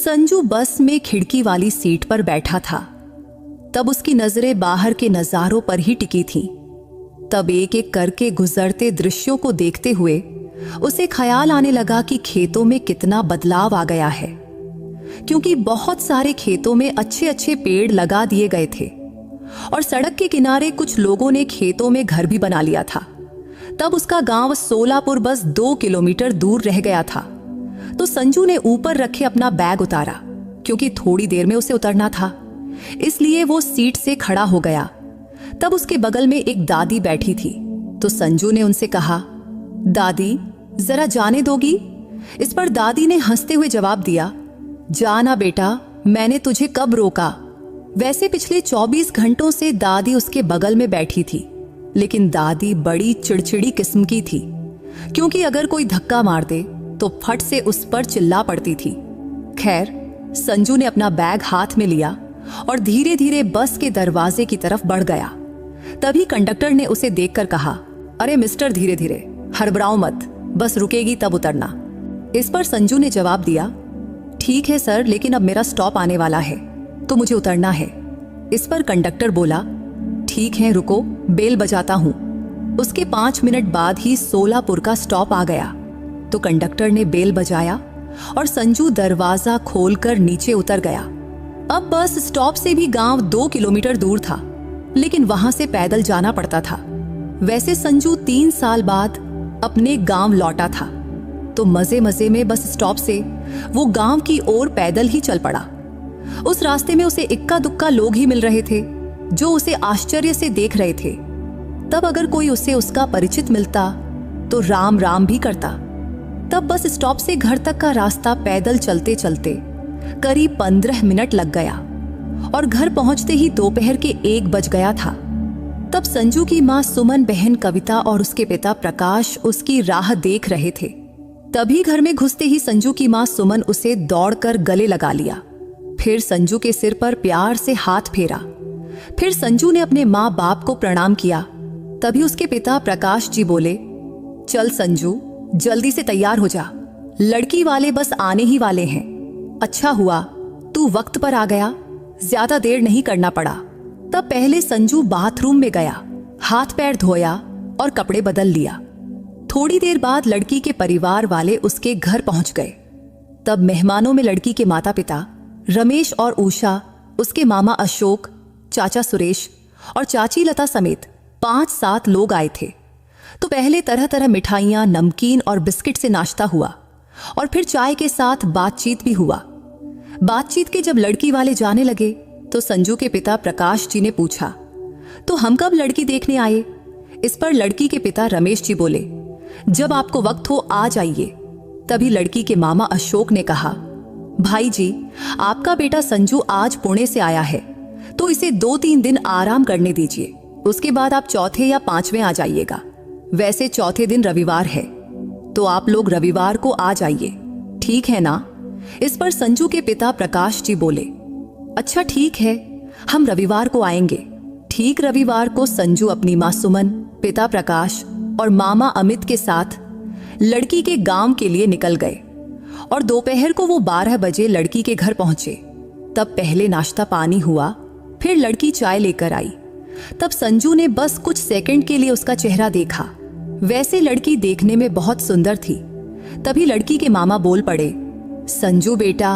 संजू बस में खिड़की वाली सीट पर बैठा था। तब उसकी नजरें बाहर के नजारों पर ही टिकी थीं। तब एक एक करके गुजरते दृश्यों को देखते हुए उसे ख्याल आने लगा कि खेतों में कितना बदलाव आ गया है, क्योंकि बहुत सारे खेतों में अच्छे अच्छे पेड़ लगा दिए गए थे और सड़क के किनारे कुछ लोगों ने खेतों में घर भी बना लिया था। तब उसका गांव सोलापुर बस 2 किलोमीटर दूर रह गया था। तो संजू ने ऊपर रखे अपना बैग उतारा, क्योंकि थोड़ी देर में उसे उतरना था, इसलिए वो सीट से खड़ा हो गया। तब उसके बगल में एक दादी बैठी थी। तो संजू ने उनसे कहा, दादी जरा जाने दोगी? इस पर दादी ने हंसते हुए जवाब दिया, जाना बेटा, मैंने तुझे कब रोका। वैसे पिछले 24 घंटों से दादी उसके बगल में बैठी थी, लेकिन दादी बड़ी चिड़चिड़ी किस्म की थी, क्योंकि अगर कोई धक्का मार दे तो फट से उस पर चिल्ला पड़ती थी। खैर, संजू ने अपना बैग हाथ में लिया और धीरे धीरे बस के दरवाजे की तरफ बढ़ गया। तभी कंडक्टर ने उसे देखकर कहा, अरे मिस्टर, धीरे धीरे, हड़बड़ाओ मत, बस रुकेगी तब उतरना। इस पर संजू ने जवाब दिया, ठीक है सर, लेकिन अब मेरा स्टॉप आने वाला है तो मुझे उतरना है। इस पर कंडक्टर बोला, ठीक है रुको, बेल बजाता हूं। उसके 5 मिनट बाद ही सोलापुर का स्टॉप आ गया। तो कंडक्टर ने बेल बजाया और संजू दरवाजा खोलकर नीचे उतर गया। अब बस स्टॉप से भी गांव 2 किलोमीटर दूर था, लेकिन वहां से पैदल जाना पड़ता था। वैसे संजू 3 साल बाद अपने गांव लौटा था, तो मजे मजे में बस स्टॉप से वो गांव की ओर पैदल ही चल पड़ा। उस रास्ते में उसे इक्का दुक्का लोग ही मिल रहे थे, जो उसे आश्चर्य से देख रहे थे। तब अगर कोई उसे उसका परिचित मिलता तो राम राम भी करता। तब बस स्टॉप से घर तक का रास्ता पैदल चलते चलते करीब 15 मिनट लग गया और घर पहुंचते ही दोपहर के 1 बज गया था। तब संजू की मां सुमन, बहन कविता और उसके पिता प्रकाश उसकी राह देख रहे थे। तभी घर में घुसते ही संजू की मां सुमन उसे दौड़कर गले लगा लिया। फिर संजू के सिर पर प्यार से हाथ फेरा। फिर संजू ने अपने माँ बाप को प्रणाम किया। तभी उसके पिता प्रकाश जी बोले, चल संजू, जल्दी से तैयार हो जा, लड़की वाले बस आने ही वाले हैं। अच्छा हुआ तू वक्त पर आ गया, ज्यादा देर नहीं करना पड़ा। तब पहले संजू बाथरूम में गया, हाथ पैर धोया और कपड़े बदल लिया। थोड़ी देर बाद लड़की के परिवार वाले उसके घर पहुंच गए। तब मेहमानों में लड़की के माता पिता रमेश और उषा, उसके मामा अशोक, चाचा सुरेश और चाची लता समेत 5-7 लोग आए थे। तो पहले तरह तरह मिठाइयाँ, नमकीन और बिस्किट से नाश्ता हुआ और फिर चाय के साथ बातचीत भी हुआ। बातचीत के जब लड़की वाले जाने लगे तो संजू के पिता प्रकाश जी ने पूछा, तो हम कब लड़की देखने आए? इस पर लड़की के पिता रमेश जी बोले, जब आपको वक्त हो आ जाइए। तभी लड़की के मामा अशोक ने कहा, भाई जी, आपका बेटा संजू आज पुणे से आया है, तो इसे 2-3 दिन आराम करने दीजिए, उसके बाद आप चौथे या 5वें आ जाइएगा। वैसे चौथे दिन रविवार है, तो आप लोग रविवार को आ जाइए, ठीक है ना? इस पर संजू के पिता प्रकाश जी बोले, अच्छा ठीक है, हम रविवार को आएंगे। ठीक रविवार को संजू अपनी माँ सुमन, पिता प्रकाश और मामा अमित के साथ लड़की के गांव के लिए निकल गए और दोपहर को वो 12 बजे लड़की के घर पहुंचे। तब पहले नाश्ता पानी हुआ, फिर लड़की चाय लेकर आई। तब संजू ने बस कुछ सेकंड के लिए उसका चेहरा देखा। वैसे लड़की देखने में बहुत सुंदर थी। तभी लड़की के मामा बोल पड़े, संजू बेटा,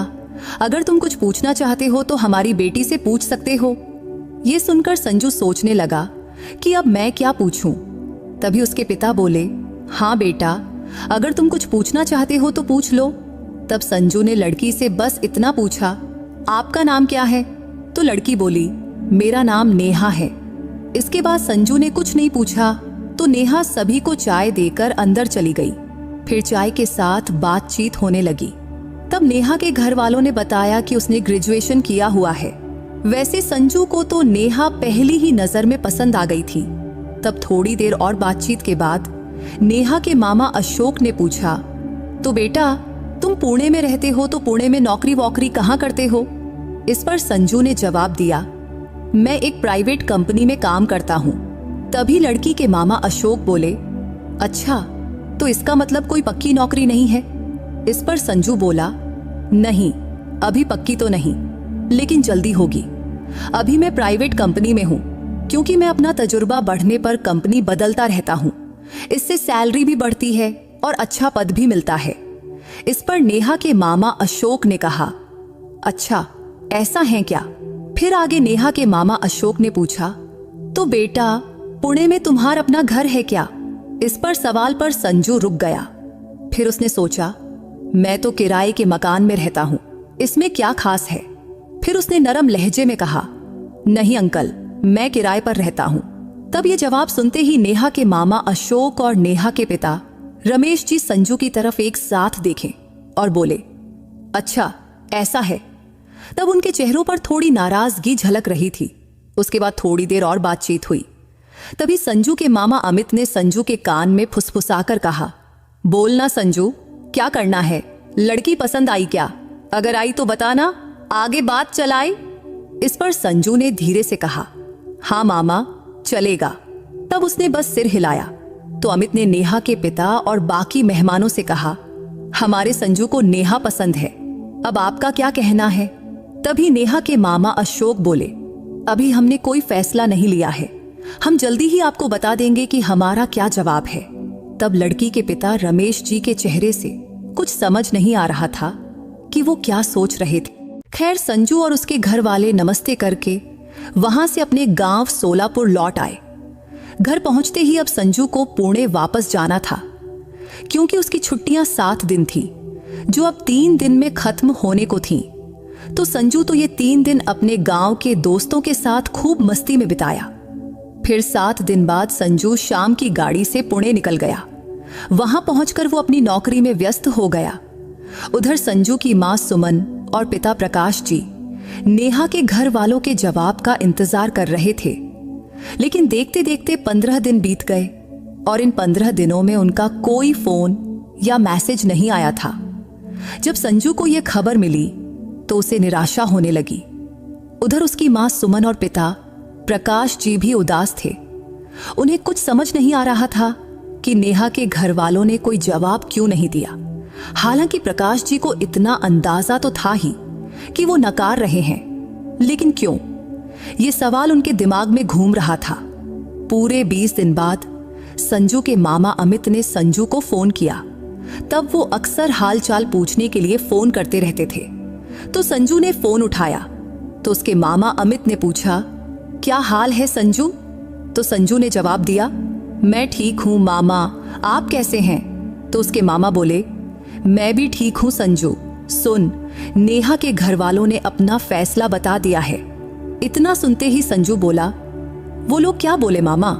अगर तुम कुछ पूछना चाहते हो तो हमारी बेटी से पूछ सकते हो। ये सुनकर संजू सोचने लगा कि अब मैं क्या पूछूं। तभी उसके पिता बोले, हाँ बेटा, अगर तुम कुछ पूछना चाहते हो तो पूछ लो। तब संजू ने लड़की से बस इतना पूछा, आपका नाम क्या है? तो लड़की बोली, मेरा नाम नेहा है। इसके बाद संजू ने कुछ नहीं पूछा तो नेहा सभी को चाय देकर अंदर चली गई। फिर चाय के साथ बातचीत होने लगी। तब नेहा के घर वालों ने बताया कि उसने ग्रेजुएशन किया हुआ है। वैसे संजू को तो नेहा पहली ही नजर में पसंद आ गई थी। तब थोड़ी देर और बातचीत के बाद नेहा के मामा अशोक ने पूछा, तो बेटा तुम पुणे में रहते हो, तो पुणे में नौकरी वोकरी कहाँ करते हो? इस पर संजू ने जवाब दिया, मैं एक प्राइवेट कंपनी में काम करता हूँ। तभी लड़की के मामा अशोक बोले, अच्छा, तो इसका मतलब कोई पक्की नौकरी नहीं है? इस पर संजू बोला, नहीं, अभी पक्की तो नहीं, लेकिन जल्दी होगी। अभी मैं प्राइवेट कंपनी में हूँ, क्योंकि मैं अपना तजुर्बा बढ़ने पर कंपनी बदलता रहता हूँ। इससे सैलरी भी बढ़ती है और अच्छा पद भी मिलता है। इस पर नेहा के मामा अशोक ने कहा, अच्छा ऐसा है क्या? फिर आगे नेहा के मामा अशोक ने पूछा, तो बेटा पुणे में तुम्हारा अपना घर है क्या? इस पर सवाल पर संजू रुक गया। फिर उसने सोचा, मैं तो किराए के मकान में रहता हूँ, इसमें क्या खास है? फिर उसने नरम लहजे में कहा, नहीं अंकल, मैं किराए पर रहता हूँ। तब ये जवाब सुनते ही नेहा के मामा अशोक और नेहा के पिता रमेश जी संजू की तरफ एक साथ देखे और बोले, अच्छा ऐसा है। तब उनके चेहरों पर थोड़ी नाराजगी झलक रही थी। उसके बाद थोड़ी देर और बातचीत हुई। तभी संजू के मामा अमित ने संजू के कान में फुसफुसाकर कहा, बोलना संजू, क्या करना है? लड़की पसंद आई क्या? अगर आई तो बताना, आगे बात चलाए। इस पर संजू ने धीरे से कहा, हाँ मामा चलेगा। तब उसने बस सिर हिलाया तो अमित ने नेहा के पिता और बाकी मेहमानों से कहा, हमारे संजू को नेहा पसंद है, अब आपका क्या कहना है? तभी नेहा के मामा अशोक बोले, अभी हमने कोई फैसला नहीं लिया है, हम जल्दी ही आपको बता देंगे कि हमारा क्या जवाब है। तब लड़की के पिता रमेश जी के चेहरे से कुछ समझ नहीं आ रहा था कि वो क्या सोच रहे थे। खैर संजू और उसके घर वाले नमस्ते करके वहां से अपने गांव सोलापुर लौट आए। घर पहुंचते ही अब संजू को पुणे वापस जाना था, क्योंकि उसकी छुट्टियां 7 दिन थी, जो अब 3 दिन में खत्म होने को थीं। तो संजू तो ये 3 दिन अपने गांव के दोस्तों के साथ खूब मस्ती में बिताया। फिर 7 दिन बाद संजू शाम की गाड़ी से पुणे निकल गया। वहां पहुंचकर वो अपनी नौकरी में व्यस्त हो गया। उधर संजू की मां सुमन और पिता प्रकाश जी नेहा के घर वालों के जवाब का इंतजार कर रहे थे। लेकिन देखते देखते 15 दिन बीत गए और इन 15 दिनों में उनका कोई फोन या मैसेज नहीं आया था। जब संजू को यह खबर मिली तो उसे निराशा होने लगी। उधर उसकी मां सुमन और पिता प्रकाश जी भी उदास थे। उन्हें कुछ समझ नहीं आ रहा था कि नेहा के घर वालों ने कोई जवाब क्यों नहीं दिया। हालांकि प्रकाश जी को इतना अंदाजा तो था ही कि वो नकार रहे हैं, लेकिन क्यों? ये सवाल उनके दिमाग में घूम रहा था। पूरे 20 दिन बाद संजू के मामा अमित ने संजू को फोन किया। तब वो अक्सर हालचाल पूछने के लिए फोन करते रहते थे। तो संजू ने फोन उठाया तो उसके मामा अमित ने पूछा, क्या हाल है संजू? तो संजू ने जवाब दिया, मैं ठीक हूं मामा, आप कैसे हैं? तो उसके मामा बोले, मैं भी ठीक हूं संजू। सुन, नेहा के घर वालों ने अपना फैसला बता दिया है। इतना सुनते ही संजू बोला, वो लोग क्या बोले मामा?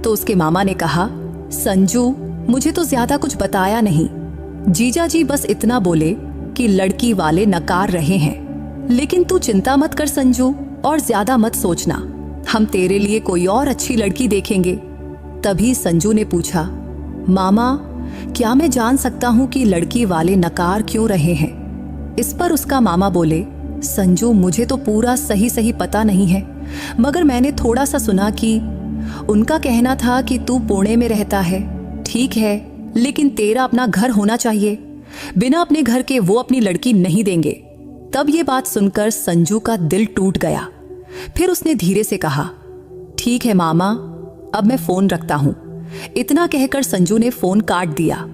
तो उसके मामा ने कहा, संजू मुझे तो ज्यादा कुछ बताया नहीं, जीजा जी बस इतना बोले कि लड़की वाले नकार रहे हैं। लेकिन तू चिंता मत कर संजू, और ज्यादा मत सोचना, हम तेरे लिए कोई और अच्छी लड़की देखेंगे। तभी संजू ने पूछा, मामा क्या मैं जान सकता हूं कि लड़की वाले नकार क्यों रहे हैं? इस पर उसका मामा बोले, संजू मुझे तो पूरा सही सही पता नहीं है, मगर मैंने थोड़ा सा सुना कि उनका कहना था कि तू पुणे में रहता है। ठीक है, लेकिन तेरा अपना घर होना चाहिए, बिना अपने घर के वो अपनी लड़की नहीं देंगे। तब ये बात सुनकर संजू का दिल टूट गया। फिर उसने धीरे से कहा, ठीक है मामा, अब मैं फोन रखता हूं। इतना कहकर संजू ने फोन काट दिया।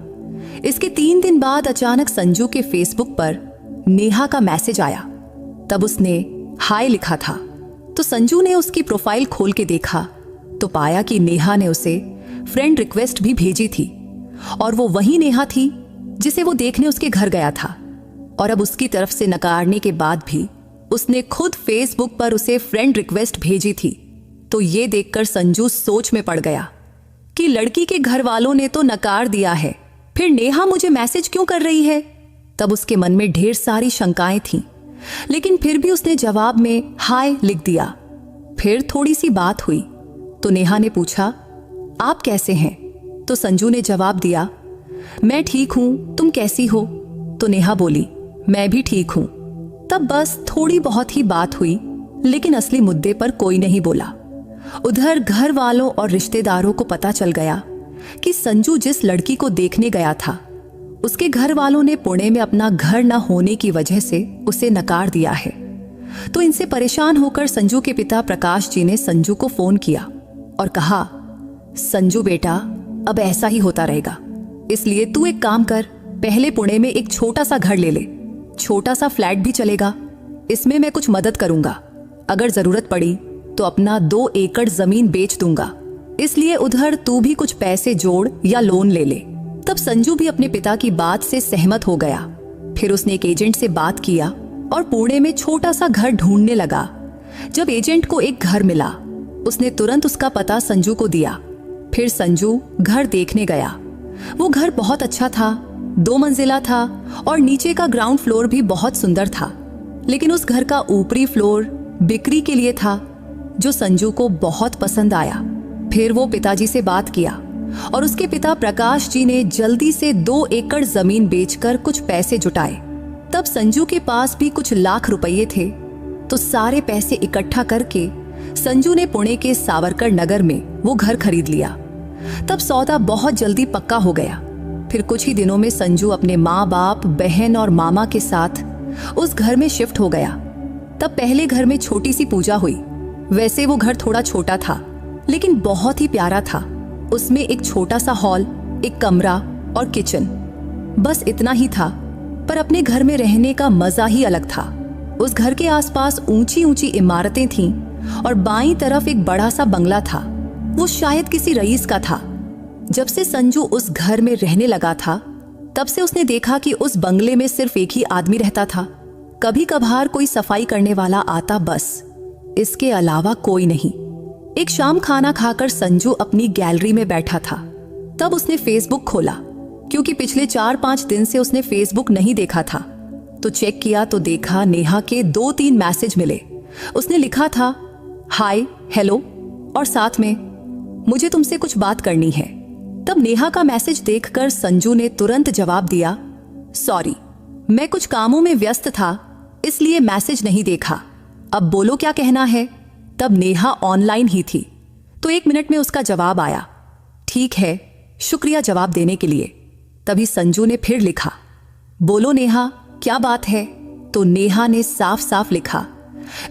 इसके 3 दिन बाद अचानक संजू के फेसबुक पर नेहा का मैसेज आया। तब उसने हाय लिखा था। तो संजू ने उसकी प्रोफाइल खोल के देखा तो पाया कि नेहा ने उसे फ्रेंड रिक्वेस्ट भी भेजी थी, और वो वही नेहा थी जिसे वो देखने उसके घर गया था। और अब उसकी तरफ से नकारने के बाद भी उसने खुद फेसबुक पर उसे फ्रेंड रिक्वेस्ट भेजी थी। तो ये देखकर संजू सोच में पड़ गया कि लड़की के घर वालों ने तो नकार दिया है, फिर नेहा मुझे मैसेज क्यों कर रही है? तब उसके मन में ढेर सारी शंकाएं थीं, लेकिन फिर भी उसने जवाब में हाय लिख दिया। फिर थोड़ी सी बात हुई तो नेहा ने पूछा, आप कैसे हैं? तो संजू ने जवाब दिया, मैं ठीक हूं, तुम कैसी हो? तो नेहा बोली, मैं भी ठीक हूं। तब बस थोड़ी बहुत ही बात हुई, लेकिन असली मुद्दे पर कोई नहीं बोला। उधर घर वालों और रिश्तेदारों को पता चल गया कि संजू जिस लड़की को देखने गया था उसके घर वालों ने पुणे में अपना घर न होने की वजह से उसे नकार दिया है। तो इनसे परेशान होकर संजू के पिता प्रकाश जी ने संजू को फोन किया और कहा, संजू बेटा, अब ऐसा ही होता रहेगा, इसलिए तू एक काम कर, पहले पुणे में एक छोटा सा घर ले ले, छोटा सा फ्लैट भी चलेगा, इसमें मैं कुछ मदद करूंगा, अगर जरूरत पड़ी तो अपना 2 एकड़ जमीन बेच दूंगा, इसलिए उधर तू भी कुछ पैसे जोड़ या लोन ले ले। तब संजू भी अपने पिता की बात से सहमत हो गया। फिर उसने एक एजेंट से बात किया और पुणे में छोटा सा घर ढूंढने लगा। जब एजेंट को एक घर मिला, उसने तुरंत उसका पता संजू को दिया। फिर संजू घर देखने गया। वो घर बहुत अच्छा था, 2 मंजिला था और नीचे का ग्राउंड फ्लोर भी बहुत सुंदर था। लेकिन उस घर का ऊपरी फ्लोर बिक्री के लिए था, जो संजू को बहुत पसंद आया। फिर वो पिताजी से बात किया और उसके पिता प्रकाश जी ने जल्दी से 2 एकड़ जमीन बेचकर कुछ पैसे जुटाए। तब संजू के पास भी कुछ लाख रुपए थे। तो सारे पैसे इकट्ठा करके संजू ने पुणे के सावरकर नगर में वो घर खरीद लिया। तब सौदा बहुत जल्दी पक्का हो गया। फिर कुछ ही दिनों में संजू अपने माँ बाप, बहन और मामा के साथ उस घर में शिफ्ट हो गया। तब पहले घर में छोटी सी पूजा हुई। वैसे वो घर थोड़ा छोटा था, लेकिन बहुत ही प्यारा था। उसमें एक छोटा सा हॉल, एक कमरा और किचन, बस इतना ही था। पर अपने घर में रहने का मजा ही अलग था। उस घर के आसपास ऊंची ऊंची इमारतें थीं और बाईं तरफ एक बड़ा सा बंगला था। वो शायद किसी रईस का था। जब से संजू उस घर में रहने लगा था, तब से उसने देखा कि उस बंगले में सिर्फ एक ही आदमी रहता था। कभी कभार कोई सफाई करने वाला आता, बस इसके अलावा कोई नहीं। एक शाम खाना खाकर संजू अपनी गैलरी में बैठा था। तब उसने फेसबुक खोला, क्योंकि पिछले 4-5 दिन से उसने फेसबुक नहीं देखा था। तो चेक किया तो देखा नेहा के 2-3 मैसेज मिले। उसने लिखा था, हाय, हेलो और साथ में मुझे तुमसे कुछ बात करनी है। तब नेहा का मैसेज देखकर संजू ने तुरंत जवाब दिया, सॉरी, मैं कुछ कामों में व्यस्त था, इसलिए मैसेज नहीं देखा। अब बोलो क्या कहना है। तब नेहा ऑनलाइन ही थी, तो 1 मिनट में उसका जवाब आया, ठीक है, शुक्रिया जवाब देने के लिए। तभी संजू ने फिर लिखा, बोलो नेहा, क्या बात है। तो नेहा ने साफ साफ लिखा,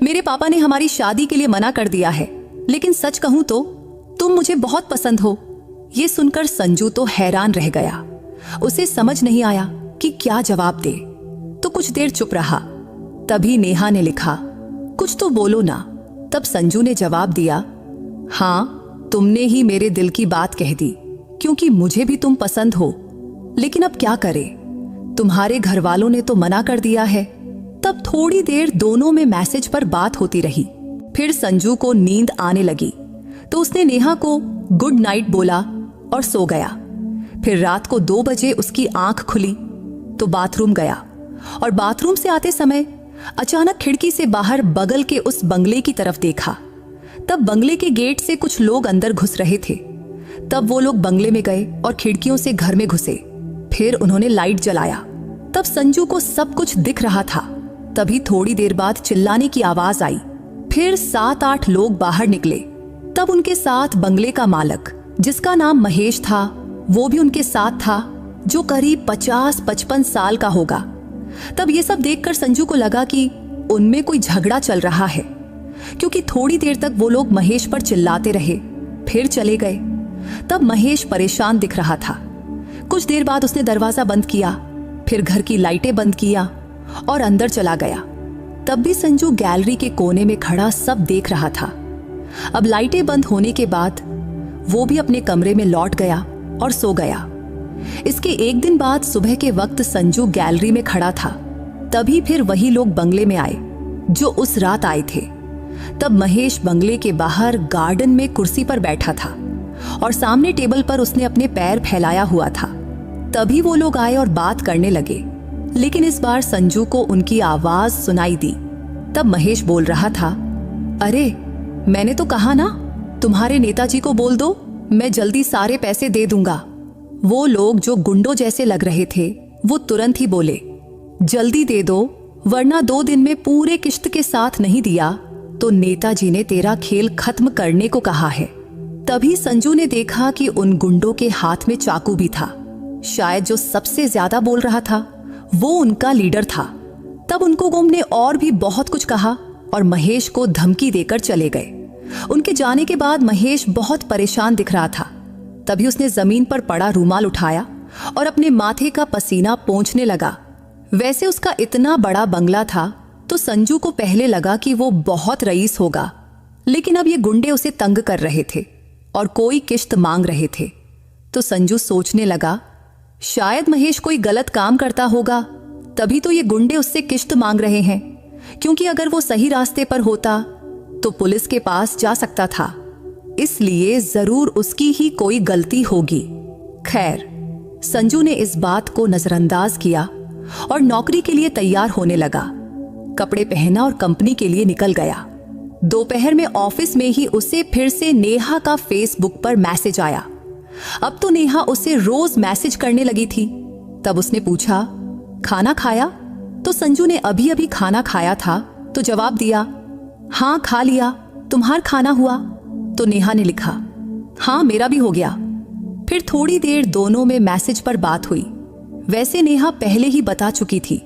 मेरे पापा ने हमारी शादी के लिए मना कर दिया है, लेकिन सच कहूं तो तुम मुझे बहुत पसंद हो। ये सुनकर संजू तो हैरान रह गया। उसे समझ नहीं आया कि क्या जवाब दे, तो कुछ देर चुप रहा। तभी नेहा ने लिखा, कुछ तो बोलो ना। तब संजू ने जवाब दिया, हाँ, तुमने ही मेरे दिल की बात कह दी, क्योंकि मुझे भी तुम पसंद हो, लेकिन अब क्या करें, तुम्हारे घर वालों ने तो मना कर दिया है। तब थोड़ी देर दोनों में मैसेज पर बात होती रही। फिर संजू को नींद आने लगी, तो उसने नेहा को गुड नाइट बोला और सो गया। फिर रात को 2 बजे उसकी आंख खुली तो बाथरूम गया और बाथरूम से आते समय अचानक खिड़की से बाहर बगल के उस बंगले की तरफ देखा। तब बंगले के गेट से कुछ लोग अंदर घुस रहे थे। तब वो लोग बंगले में गए और खिड़कियों से घर में घुसे। फिर उन्होंने लाइट जलाया। तब संजू को सब कुछ दिख रहा था। तभी थोड़ी देर बाद चिल्लाने की आवाज आई। फिर 7-8 लोग बाहर निकले। तब उनके साथ बंगले का मालिक, जिसका नाम महेश था, वो भी उनके साथ था, जो करीब 50-55 साल का होगा। तब ये सब देखकर संजू को लगा कि उनमें कोई झगड़ा चल रहा है, क्योंकि थोड़ी देर तक वो लोग महेश पर चिल्लाते रहे, फिर चले गए। तब महेश परेशान दिख रहा था। कुछ देर बाद उसने दरवाजा बंद किया, फिर घर की लाइटें बंद किया और अंदर चला गया। तब भी संजू गैलरी के कोने में खड़ा सब देख रहा था। अब लाइटें बंद होने के बाद वो भी अपने कमरे में लौट गया और सो गया। इसके 1 दिन बाद सुबह के वक्त संजू गैलरी में खड़ा था। तभी फिर वही लोग बंगले में आए जो उस रात आए थे। तब महेश बंगले के बाहर गार्डन में कुर्सी पर बैठा था और सामने टेबल पर उसने अपने पैर फैलाया हुआ था। तभी वो लोग आए और बात करने लगे, लेकिन इस बार संजू को उनकी आवाज सुनाई दी। तब महेश बोल रहा था, अरे मैंने तो कहा ना, तुम्हारे नेताजी को बोल दो, मैं जल्दी सारे पैसे दे दूंगा। वो लोग जो गुंडों जैसे लग रहे थे, वो तुरंत ही बोले, जल्दी दे दो, वरना 2 दिन में पूरे किश्त के साथ नहीं दिया तो नेताजी ने तेरा खेल खत्म करने को कहा है। तभी संजू ने देखा कि उन गुंडों के हाथ में चाकू भी था। शायद जो सबसे ज्यादा बोल रहा था वो उनका लीडर था। तब उनको गुम ने और भी बहुत कुछ कहा और महेश को धमकी देकर चले गए। उनके जाने के बाद महेश बहुत परेशान दिख रहा था। तभी उसने जमीन पर पड़ा रूमाल उठाया और अपने माथे का पसीना पोंछने लगा। वैसे उसका इतना बड़ा बंगला था तो संजू को पहले लगा कि वो बहुत रईस होगा, लेकिन अब ये गुंडे उसे तंग कर रहे थे और कोई किश्त मांग रहे थे। तो संजू सोचने लगा, शायद महेश कोई गलत काम करता होगा, तभी तो ये गुंडे उससे किश्त मांग रहे हैं, क्योंकि अगर वो सही रास्ते पर होता तो पुलिस के पास जा सकता था, इसलिए जरूर उसकी ही कोई गलती होगी। खैर, संजू ने इस बात को नजरअंदाज किया और नौकरी के लिए तैयार होने लगा। कपड़े पहना और कंपनी के लिए निकल गया। दोपहर में ऑफिस में ही उसे फिर से नेहा का फेसबुक पर मैसेज आया। अब तो नेहा उसे रोज मैसेज करने लगी थी। तब उसने पूछा, खाना खाया? तो संजू ने अभी अभी खाना खाया था तो जवाब दिया, हाँ खा लिया, तुम्हार खाना हुआ? तो नेहा ने लिखा, हाँ मेरा भी हो गया। फिर थोड़ी देर दोनों में मैसेज पर बात हुई। वैसे नेहा पहले ही बता चुकी थी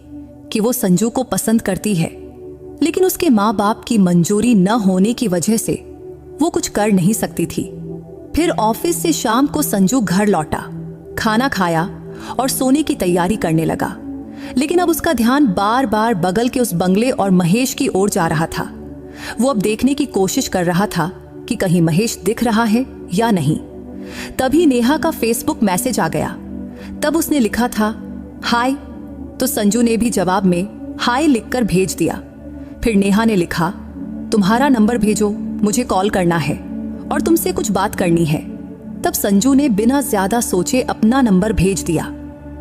कि वो संजू को पसंद करती है, लेकिन उसके माँ बाप की मंजूरी न होने की वजह से वो कुछ कर नहीं सकती थी। फिर ऑफिस से शाम को संजू घर लौटा, खाना खाया और सोने की तैयारी करने लगा। लेकिन अब उसका ध्यान बार बार बगल के उस बंगले और महेश की ओर जा रहा था। वो अब देखने की कोशिश कर रहा था कि कहीं महेश दिख रहा है या नहीं। तभी नेहा का फेसबुक मैसेज आ गया। तब उसने लिखा था, हाय। तो संजू ने भी जवाब में हाय लिखकर भेज दिया। फिर नेहा ने लिखा, तुम्हारा नंबर भेजो, मुझे कॉल करना है और तुमसे कुछ बात करनी है। तब संजू ने बिना ज्यादा सोचे अपना नंबर भेज दिया,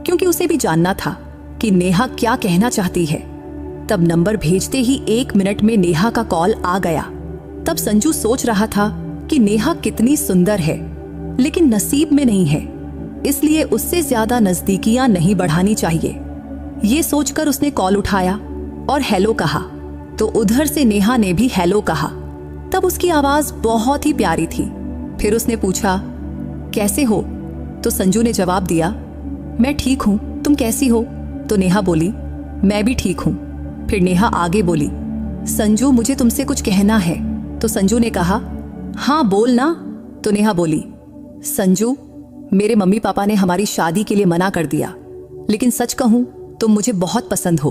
क्योंकि उसे भी जानना था कि नेहा क्या कहना चाहती है। तब नंबर भेजते ही 1 मिनट में नेहा का कॉल आ गया। तब संजू सोच रहा था कि नेहा कितनी सुंदर है, लेकिन नसीब में नहीं है, इसलिए उससे ज्यादा नजदीकियां नहीं बढ़ानी चाहिए। ये सोचकर उसने कॉल उठाया और हेलो कहा। तो उधर से नेहा ने भी हेलो कहा। तब उसकी आवाज बहुत ही प्यारी थी। फिर उसने पूछा, कैसे हो? तो संजू ने जवाब दिया, मैं ठीक हूं, तुम कैसी हो? तो नेहा बोली, मैं भी ठीक हूं। फिर नेहा आगे बोली, संजू मुझे तुमसे कुछ कहना है। तो संजू ने कहा, हाँ बोल ना। तो नेहा बोली, संजू मेरे मम्मी पापा ने हमारी शादी के लिए मना कर दिया, लेकिन सच कहूं तुम मुझे बहुत पसंद हो।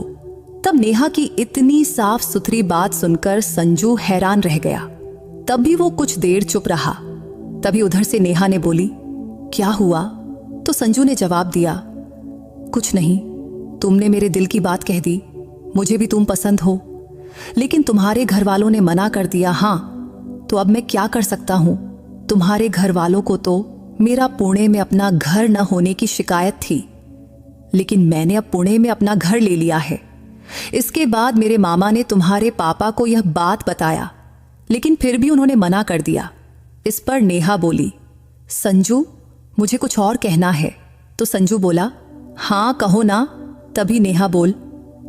तब नेहा की इतनी साफ सुथरी बात सुनकर संजू हैरान रह गया। तब भी वो कुछ देर चुप रहा। तभी उधर से नेहा ने बोली, क्या हुआ? तो संजू ने जवाब दिया, कुछ नहीं, तुमने मेरे दिल की बात कह दी, मुझे भी तुम पसंद हो, लेकिन तुम्हारे घर वालों ने मना कर दिया। हाँ, तो अब मैं क्या कर सकता हूं? तुम्हारे घर वालों को तो मेरा पुणे में अपना घर न होने की शिकायत थी, लेकिन मैंने अब पुणे में अपना घर ले लिया है। इसके बाद मेरे मामा ने तुम्हारे पापा को यह बात बताया, लेकिन फिर भी उन्होंने मना कर दिया। इस पर नेहा बोली, संजू मुझे कुछ और कहना है। तो संजू बोला, हाँ कहो ना। तभी नेहा बोल,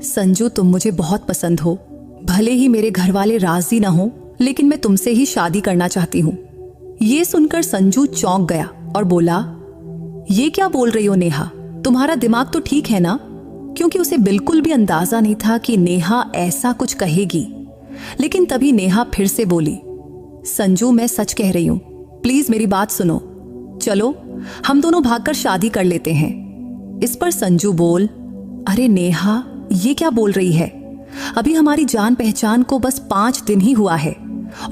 संजू तुम मुझे बहुत पसंद हो, भले ही मेरे घर वाले राजी ना हो, लेकिन मैं तुमसे ही शादी करना चाहती हूँ। ये सुनकर संजू चौंक गया और बोला, ये क्या बोल रही हो नेहा, तुम्हारा दिमाग तो ठीक है ना? क्योंकि उसे बिल्कुल भी अंदाजा नहीं था कि नेहा ऐसा कुछ कहेगी। लेकिन तभी नेहा फिर से बोली, संजू मैं सच कह रही हूं, प्लीज मेरी बात सुनो, चलो हम दोनों भागकर शादी कर लेते हैं। इस पर संजू बोल, अरे नेहा ये क्या बोल रही है, अभी हमारी जान पहचान को बस 5 दिन ही हुआ है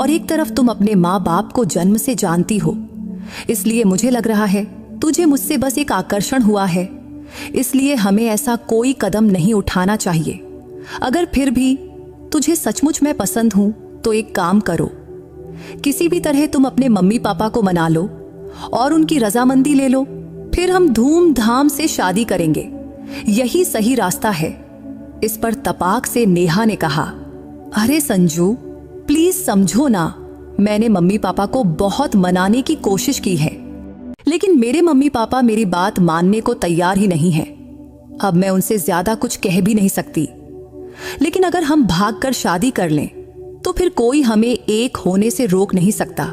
और एक तरफ तुम अपने माँ बाप को जन्म से जानती हो, इसलिए मुझे लग रहा है तुझे मुझसे बस एक आकर्षण हुआ है, इसलिए हमें ऐसा कोई कदम नहीं उठाना चाहिए। अगर फिर भी तुझे सचमुच मैं पसंद हूं तो एक काम करो, किसी भी तरह तुम अपने मम्मी पापा को मना लो और उनकी रजामंदी ले लो, फिर हम धूमधाम से शादी करेंगे, यही सही रास्ता है। इस पर तपाक से नेहा ने कहा, अरे संजू प्लीज समझो ना, मैंने मम्मी पापा को बहुत मनाने की कोशिश की है, लेकिन मेरे मम्मी पापा मेरी बात मानने को तैयार ही नहीं हैं। अब मैं उनसे ज्यादा कुछ कह भी नहीं सकती, लेकिन अगर हम भागकर शादी कर लें तो फिर कोई हमें एक होने से रोक नहीं सकता।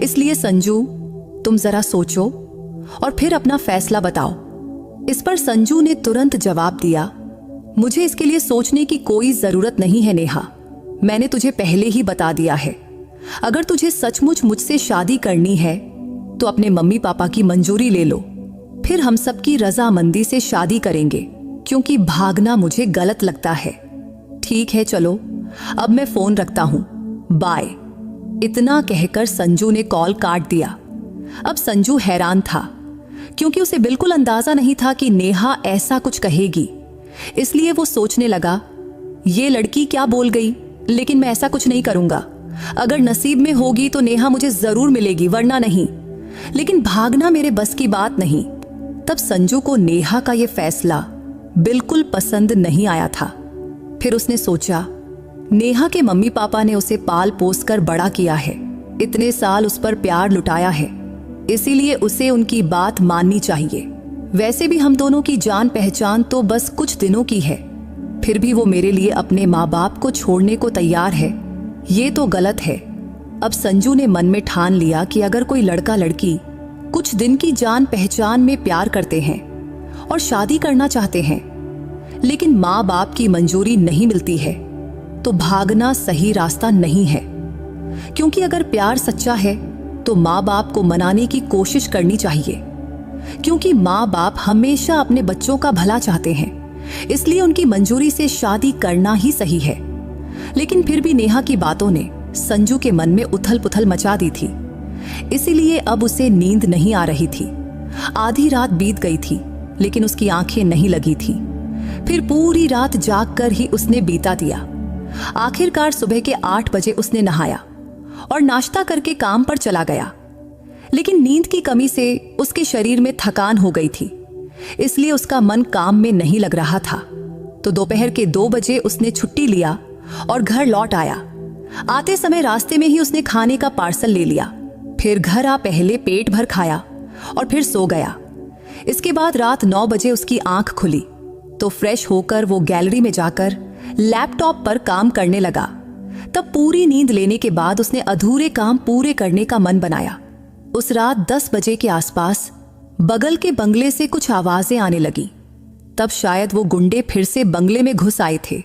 इसलिए संजू तुम जरा सोचो और फिर अपना फैसला बताओ, इस पर संजू ने तुरंत जवाब दिया, मुझे इसके लिए सोचने की कोई जरूरत नहीं है नेहा, मैंने तुझे पहले ही बता दिया है। अगर तुझे सचमुच मुझसे शादी करनी है तो अपने मम्मी पापा की मंजूरी ले लो, फिर हम सबकी रजामंदी से शादी करेंगे, क्योंकि भागना मुझे गलत लगता है। ठीक है चलो, अब मैं फोन रखता हूं, बाय। इतना कहकर संजू ने कॉल काट दिया। अब संजू हैरान था, क्योंकि उसे बिल्कुल अंदाजा नहीं था कि नेहा ऐसा कुछ कहेगी। इसलिए वो सोचने लगा, ये लड़की क्या बोल गई, लेकिन मैं ऐसा कुछ नहीं करूंगा। अगर नसीब में होगी तो नेहा मुझे जरूर मिलेगी, वरना नहीं। लेकिन भागना मेरे बस की बात नहीं। तब संजू को नेहा का यह फैसला बिल्कुल पसंद नहीं आया था। फिर उसने सोचा, नेहा के मम्मी पापा ने उसे पाल पोस कर बड़ा किया है, इतने साल उस पर प्यार लुटाया है, इसीलिए उसे उनकी बात माननी चाहिए। वैसे भी हम दोनों की जान पहचान तो बस कुछ दिनों की है, फिर भी वो मेरे लिए अपने माँ बाप को छोड़ने को तैयार है, ये तो गलत है। अब संजू ने मन में ठान लिया कि अगर कोई लड़का लड़की कुछ दिन की जान पहचान में प्यार करते हैं और शादी करना चाहते हैं, लेकिन माँ बाप की मंजूरी नहीं मिलती है, तो भागना सही रास्ता नहीं है। क्योंकि अगर प्यार सच्चा है तो माँ बाप को मनाने की कोशिश करनी चाहिए, क्योंकि माँ बाप हमेशा अपने बच्चों का भला चाहते हैं, इसलिए उनकी मंजूरी से शादी करना ही सही है। लेकिन फिर भी नेहा की बातों ने संजू के मन में उथल पुथल मचा दी थी, इसीलिए अब उसे नींद नहीं आ रही थी। आधी रात बीत गई थी, लेकिन उसकी आंखें नहीं लगी थी। फिर पूरी रात जागकर ही उसने बीता दिया। आखिरकार सुबह के 8 बजे उसने नहाया और नाश्ता करके काम पर चला गया। लेकिन नींद की कमी से उसके शरीर में थकान हो गई थी, इसलिए उसका मन काम में नहीं लग रहा था। तो दोपहर के 2 बजे उसने छुट्टी लिया और घर लौट आया। आते समय रास्ते में ही उसने खाने का पार्सल ले लिया। फिर घर आ पहले पेट भर खाया और फिर सो गया। इसके बाद रात 9 बजे उसकी आंख खुली तो फ्रेश होकर वो गैलरी में जाकर लैपटॉप पर काम करने लगा। तब पूरी नींद लेने के बाद उसने अधूरे काम पूरे करने का मन बनाया। उस रात 10 बजे के आसपास बगल के बंगले से कुछ आवाजें आने लगी। तब शायद वो गुंडे फिर से बंगले में घुस आए थे।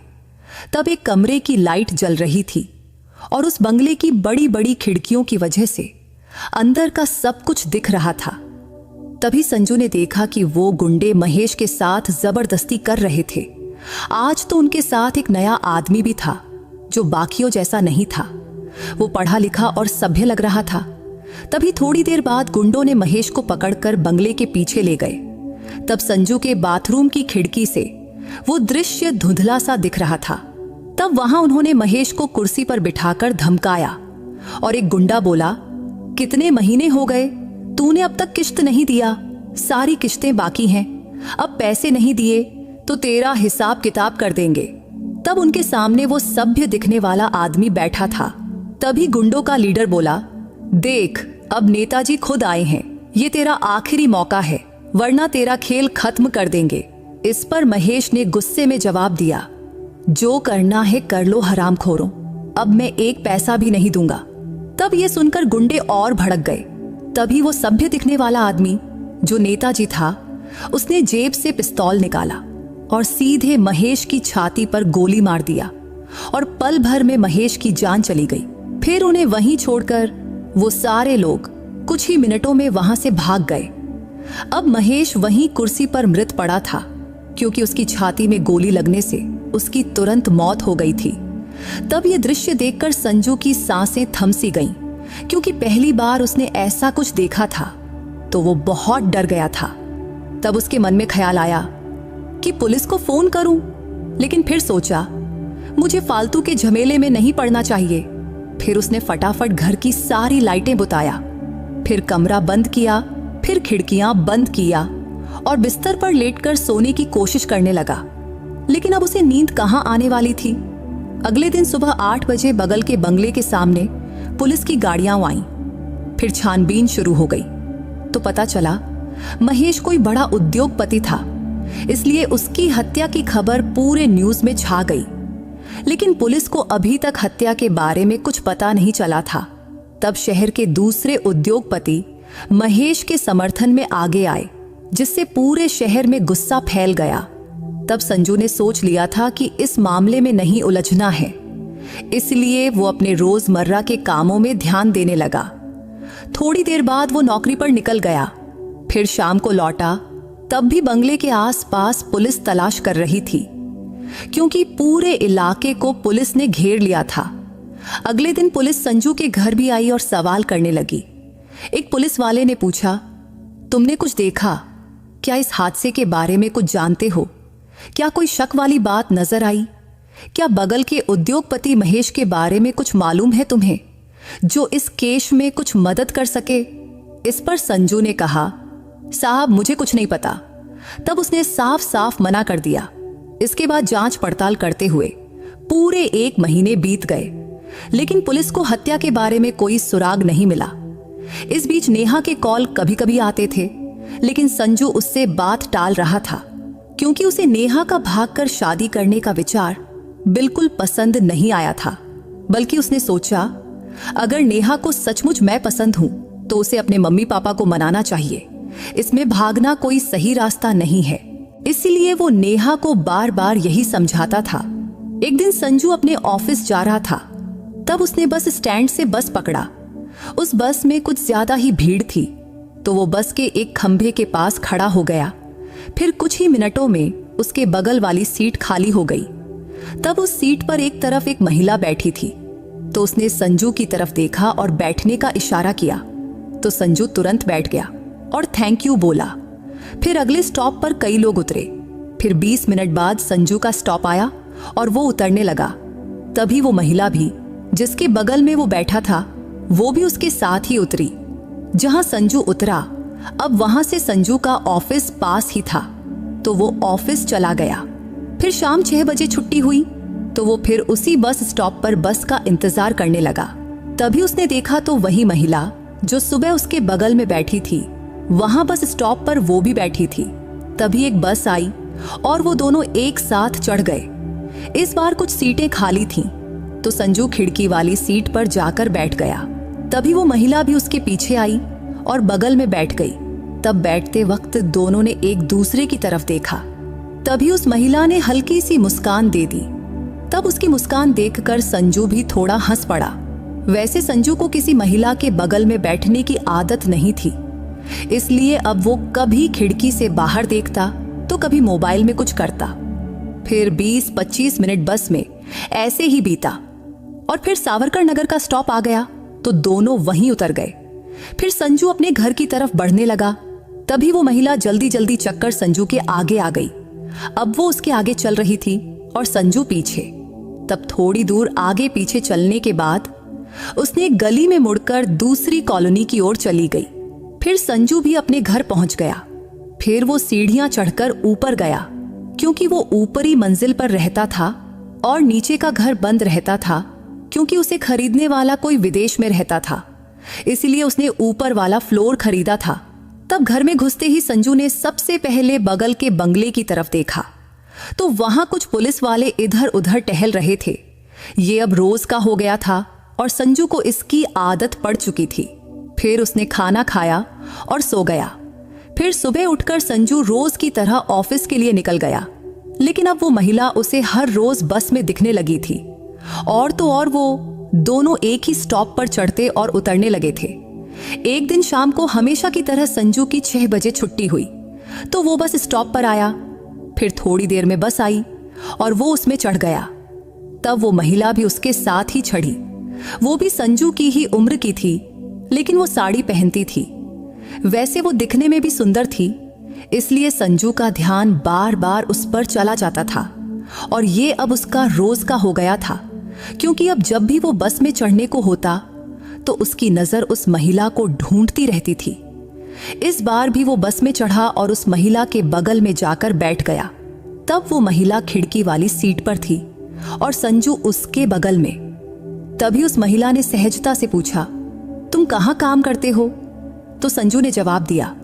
तब एक कमरे की लाइट जल रही थी और उस बंगले की बड़ी बड़ी खिड़कियों की वजह से अंदर का सब कुछ दिख रहा था। तभी संजू ने देखा कि वो गुंडे महेश के साथ जबरदस्ती कर रहे थे। आज तो उनके साथ एक नया आदमी भी था जो बाकियों जैसा नहीं था। वो पढ़ा लिखा और सभ्य लग रहा था। तभी थोड़ी देर बाद गुंडों ने महेश को पकड़कर बंगले के पीछे ले गए। तब संजू के बाथरूम की खिड़की से वो दृश्य धुंधला सा दिख रहा था। तब वहां उन्होंने महेश को कुर्सी पर बिठाकर धमकाया और एक गुंडा बोला, कितने महीने हो गए, तूने अब तक किश्त नहीं दिया, सारी किश्तें बाकी हैं, अब पैसे नहीं दिए तो तेरा हिसाब किताब कर देंगे। तब उनके सामने वो सभ्य दिखने वाला आदमी बैठा था। तभी गुंडों का लीडर बोला, देख अब नेताजी खुद आए हैं, ये तेरा आखिरी मौका है, वरना तेरा खेल खत्म कर देंगे। इस पर महेश ने गुस्से में जवाब दिया, जो करना है कर लो हरामखोरों, अब मैं एक पैसा भी नहीं दूंगा। तब ये सुनकर गुंडे और भड़क गए। तभी वो सभ्य दिखने वाला आदमी जो नेताजी था, उसने जेब से पिस्तौल निकाला और सीधे महेश की छाती पर गोली मार दिया और पल भर में महेश की जान चली गई। फिर उन्हें वहीं छोड़कर वो सारे लोग कुछ ही मिनटों में वहां से भाग गए। अब महेश वहीं कुर्सी पर मृत पड़ा था, क्योंकि उसकी छाती में गोली लगने से उसकी तुरंत मौत हो गई थी। तब ये दृश्य देखकर संजू की सांसें थम सी गईं, क्योंकि पहली बार उसने ऐसा कुछ देखा था तो वो बहुत डर गया था। तब उसके मन में ख्याल आया कि पुलिस को फोन करूं, लेकिन फिर सोचा मुझे फालतू के झमेले में नहीं पड़ना चाहिए। फिर उसने फटाफट घर की सारी लाइटें बुताया, फिर कमरा बंद किया, फिर खिड़कियां बंद किया और बिस्तर पर लेटकर सोने की कोशिश करने लगा। लेकिन अब उसे नींद कहां आने वाली थी। अगले दिन सुबह 8 बजे बगल के बंगले के सामने पुलिस की गाड़ियां आईं। फिर छानबीन शुरू हो गई तो पता चला महेश कोई बड़ा उद्योगपति था, इसलिए उसकी हत्या की खबर पूरे न्यूज में छा गई। लेकिन पुलिस को अभी तक हत्या के बारे में कुछ पता नहीं चला था। तब शहर के दूसरे उद्योगपति महेश के समर्थन में आगे आए जिससे पूरे शहर में गुस्सा फैल गया। तब संजू ने सोच लिया था कि इस मामले में नहीं उलझना है, इसलिए वो अपने रोजमर्रा के कामों में ध्यान देने लगा। थोड़ी देर बाद वो नौकरी पर निकल गया। फिर शाम को लौटा, तब भी बंगले के आसपास पुलिस तलाश कर रही थी, क्योंकि पूरे इलाके को पुलिस ने घेर लिया था। अगले दिन पुलिस संजू के घर भी आई और सवाल करने लगी। एक पुलिस वाले ने पूछा, तुमने कुछ देखा? क्या इस हादसे के बारे में कुछ जानते हो? क्या कोई शक वाली बात नजर आई? क्या बगल के उद्योगपति महेश के बारे में कुछ मालूम है तुम्हें, जो इस केस में कुछ मदद कर सके? इस पर संजू ने कहा, साहब मुझे कुछ नहीं पता। तब उसने साफ साफ मना कर दिया। इसके बाद जांच पड़ताल करते हुए पूरे 1 महीने बीत गए, लेकिन पुलिस को हत्या के बारे में कोई सुराग नहीं मिला। इस बीच नेहा के कॉल कभी कभी आते थे, लेकिन संजू उससे बात टाल रहा था, क्योंकि उसे नेहा का भागकर शादी करने का विचार बिल्कुल पसंद नहीं आया था। बल्कि उसने सोचा, अगर नेहा को सचमुच मैं पसंद हूं तो उसे अपने मम्मी पापा को मनाना चाहिए। इसमें भागना कोई सही रास्ता नहीं है। इसलिए वो नेहा को बार बार यही समझाता था। एक दिन संजू अपने ऑफिस जा रहा था, तब उसने बस स्टैंड से बस पकड़ा। उस बस में कुछ ज्यादा ही भीड़ थी, तो वो बस के एक खंभे के पास खड़ा हो गया। फिर कुछ ही मिनटों में उसके बगल वाली सीट खाली हो गई। तब उस सीट पर एक तरफ एक महिला बैठी थी, तो उसने संजू की तरफ देखा और बैठने का इशारा किया, तो संजू तुरंत बैठ गया और थैंक यू बोला। फिर अगले स्टॉप पर कई लोग उतरे। फिर 20 मिनट बाद संजू का स्टॉप आया और वो उतरने लगा। तभी वो महिला भी, जिसके बगल में वो बैठा था, वो भी उसके साथ ही उतरी। जहां संजू उतरा, अब वहां से संजू का ऑफिस पास ही था, तो वो ऑफिस चला गया। फिर शाम 6 बजे छुट्टी हुई, तो वो फिर उसी बस स्टॉप पर बस का इंतजार करने लगा। तभी उसने देखा तो वही महिला जो सुबह उसके बगल में बैठी थी, वहां बस स्टॉप पर वो भी बैठी थी। तभी एक बस आई और वो दोनों एक साथ चढ़ गए। इस बार कुछ सीटें खाली थीं, तो संजू खिड़की वाली सीट पर जाकर बैठ गया। तभी वो महिला भी उसके पीछे आई और बगल में बैठ गई। तब बैठते वक्त दोनों ने एक दूसरे की तरफ देखा। तभी उस महिला ने हल्की सी मुस्कान दे दी। तब उसकी मुस्कान देखकर संजू भी थोड़ा हंस पड़ा। वैसे संजू को किसी महिला के बगल में बैठने की आदत नहीं थी, इसलिए अब वो कभी खिड़की से बाहर देखता तो कभी मोबाइल में कुछ करता। फिर 20-25 मिनट बस में ऐसे ही बीता और फिर सावरकर नगर का स्टॉप आ गया, तो दोनों वहीं उतर गए। फिर संजू अपने घर की तरफ बढ़ने लगा। तभी वो महिला जल्दी जल्दी चक्कर संजू के आगे आ गई। अब वो उसके आगे चल रही थी और संजू पीछे। तब थोड़ी दूर आगे पीछे चलने के बाद उसने एक गली में मुड़कर दूसरी कॉलोनी की ओर चली गई। फिर संजू भी अपने घर पहुंच गया। फिर वो सीढ़ियां चढ़कर ऊपर गया, क्योंकि वो ऊपरी मंजिल पर रहता था और नीचे का घर बंद रहता था, क्योंकि उसे खरीदने वाला कोई विदेश में रहता था, इसलिए उसने ऊपर वाला फ्लोर खरीदा था। तब घर में घुसते ही संजू ने सबसे पहले बगल के बंगले की तरफ देखा, तो वहां कुछ पुलिस वाले इधर उधर टहल रहे थे। ये अब रोज का हो गया था और संजू को इसकी आदत पड़ चुकी थी। फिर उसने खाना खाया और सो गया। फिर सुबह उठकर संजू रोज की तरह ऑफिस के लिए निकल गया, लेकिन अब वो महिला उसे हर रोज बस में दिखने लगी थी। और तो और वो दोनों एक ही स्टॉप पर चढ़ते और उतरने लगे थे। एक दिन शाम को हमेशा की तरह संजू की 6 बजे छुट्टी हुई, तो वो बस स्टॉप पर आया। फिर थोड़ी देर में बस आई और वो उसमें चढ़ गया। तब वो महिला भी उसके साथ ही चढ़ी। वो भी संजू की ही उम्र की थी, लेकिन वो साड़ी पहनती थी। वैसे वो दिखने में भी सुंदर थी, इसलिए संजू का ध्यान बार बार उस पर चला जाता था। और ये अब उसका रोज का हो गया था, क्योंकि अब जब भी वो बस में चढ़ने को होता तो उसकी नजर उस महिला को ढूंढती रहती थी। इस बार भी वो बस में चढ़ा और उस महिला के बगल में जाकर बैठ गया। तब वो महिला खिड़की वाली सीट पर थी और संजू उसके बगल में। तभी उस महिला ने सहजता से पूछा, तुम कहाँ काम करते हो? तो संजू ने जवाब दिया,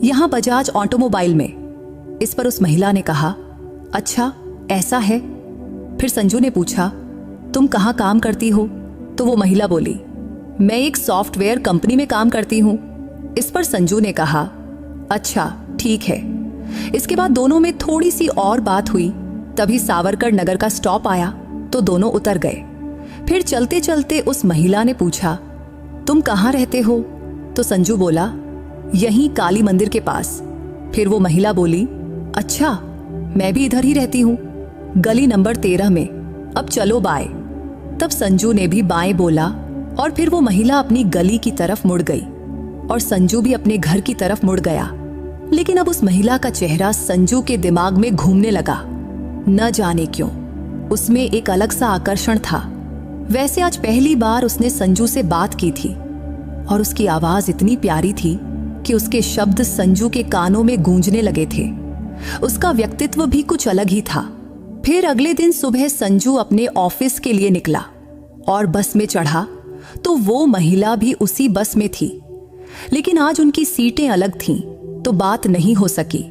यहाँ बजाज ऑटोमोबाइल में। इस पर उस महिला ने कहा, अच्छा ऐसा है। फिर संजू ने पूछा, तुम कहाँ काम करती हो? तो वो महिला बोली, मैं एक सॉफ्टवेयर कंपनी में काम करती हूँ। इस पर संजू ने कहा, अच्छा ठीक है। इसके बाद दोनों में थोड़ी सी और बात हुई। तभी सावरकर नगर का स्टॉप आया तो दोनों उतर गए। फिर चलते चलते उस महिला ने पूछा, तुम कहाँ रहते हो? तो संजू बोला, यहीं काली मंदिर के पास। फिर वो महिला बोली, अच्छा, मैं भी इधर ही रहती हूँ, गली नंबर 13 में। अब चलो बाय। तब संजू ने भी बाएं बोला और फिर वो महिला अपनी गली की तरफ मुड़ गई और संजू भी अपने घर की तरफ मुड़ गया। लेकिन अब उस महिला का चेहरा संजू के दिमाग में घूमने लगा। न जाने क्यों उसमें एक अलग सा आकर्षण था। वैसे आज पहली बार उसने संजू से बात की थी और उसकी आवाज इतनी प्यारी थी कि उसके शब्द संजू के कानों में गूंजने लगे थे। उसका व्यक्तित्व भी कुछ अलग ही था। फिर अगले दिन सुबह संजू अपने ऑफिस के लिए निकला और बस में चढ़ा तो वो महिला भी उसी बस में थी, लेकिन आज उनकी सीटें अलग थीं तो बात नहीं हो सकी।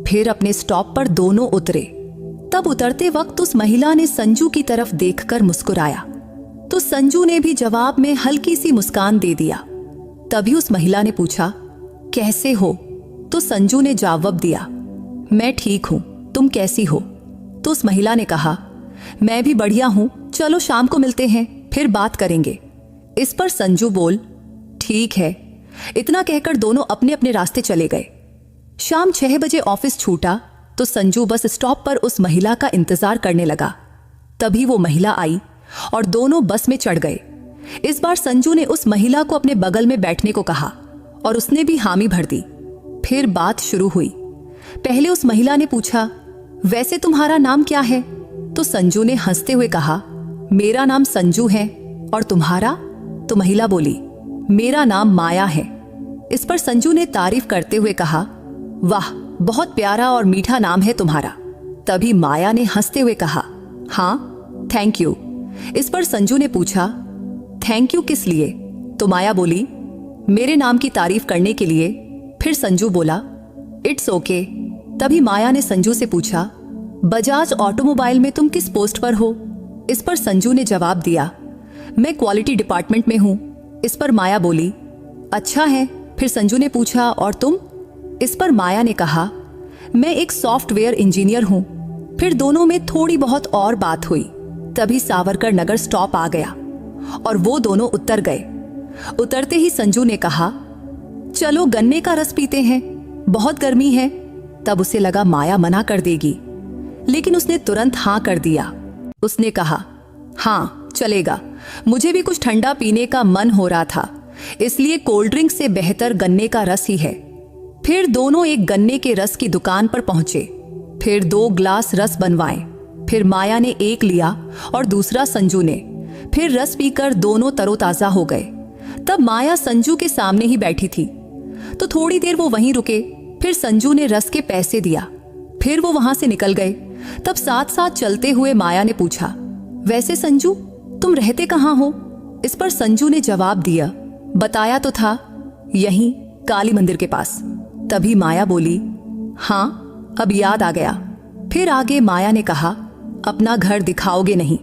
फिर अपने स्टॉप पर दोनों उतरे। तब उतरते वक्त उस महिला ने संजू की तरफ देखकर मुस्कुराया तो संजू ने भी जवाब में हल्की सी मुस्कान दे दिया। तभी उस महिला ने पूछा, कैसे हो? तो संजू ने जवाब दिया, मैं ठीक हूं, तुम कैसी हो? तो उस महिला ने कहा, मैं भी बढ़िया हूं, चलो शाम को मिलते हैं, फिर बात करेंगे। इस पर संजू बोल, ठीक है। इतना कहकर दोनों अपने अपने रास्ते चले गए। शाम 6 बजे ऑफिस छूटा तो संजू बस स्टॉप पर उस महिला का इंतजार करने लगा। तभी वो महिला आई और दोनों बस में चढ़ गए। इस बार संजू ने उस महिला को अपने बगल में बैठने को कहा और उसने भी हामी भर दी। फिर बात शुरू हुई। पहले उस महिला ने पूछा, वैसे तुम्हारा नाम क्या है? तो संजू ने हंसते हुए कहा, मेरा नाम संजू है, और तुम्हारा? तो महिला बोली, मेरा नाम माया है। इस पर संजू ने तारीफ करते हुए कहा, वाह, बहुत प्यारा और मीठा नाम है तुम्हारा। तभी माया ने हंसते हुए कहा, हाँ, थैंक यू। इस पर संजू ने पूछा, थैंक यू किस लिए? तो माया बोली, मेरे नाम की तारीफ करने के लिए। फिर संजू बोला, इट्स ओके। तभी माया ने संजू से पूछा, बजाज ऑटोमोबाइल में तुम किस पोस्ट पर हो? इस पर संजू ने जवाब दिया, मैं क्वालिटी डिपार्टमेंट में हूं। इस पर माया बोली, अच्छा है। फिर संजू ने पूछा, और तुम? इस पर माया ने कहा, मैं एक सॉफ्टवेयर इंजीनियर हूं। फिर दोनों में थोड़ी बहुत और बात हुई। तभी सावरकर नगर स्टॉप आ गया और वो दोनों उतर गए। उतरते ही संजू ने कहा, चलो गन्ने का रस पीते हैं, बहुत गर्मी है। तब उसे लगा माया मना कर देगी, लेकिन उसने तुरंत हाँ कर दिया। उसने कहा, हाँ चलेगा, मुझे भी कुछ ठंडा पीने का मन हो रहा था, इसलिए कोल्ड ड्रिंक से बेहतर गन्ने का रस ही है। फिर दोनों एक गन्ने के रस की दुकान पर पहुंचे। फिर 2 ग्लास रस बनवाए। फिर माया ने एक लिया और दूसरा संजू ने। फिर रस पीकर दोनों तरोताजा हो गए। तब माया संजू के सामने ही बैठी थी तो थोड़ी देर वो वहीं रुके। फिर संजू ने रस के पैसे दिया। फिर वो वहां से निकल गए। तब साथ साथ चलते हुए माया ने पूछा, वैसे संजू तुम रहते कहाँ हो? इस पर संजू ने जवाब दिया, बताया तो था, यहीं काली मंदिर के पास। तभी माया बोली, हाँ अब याद आ गया। फिर आगे माया ने कहा, अपना घर दिखाओगे नहीं?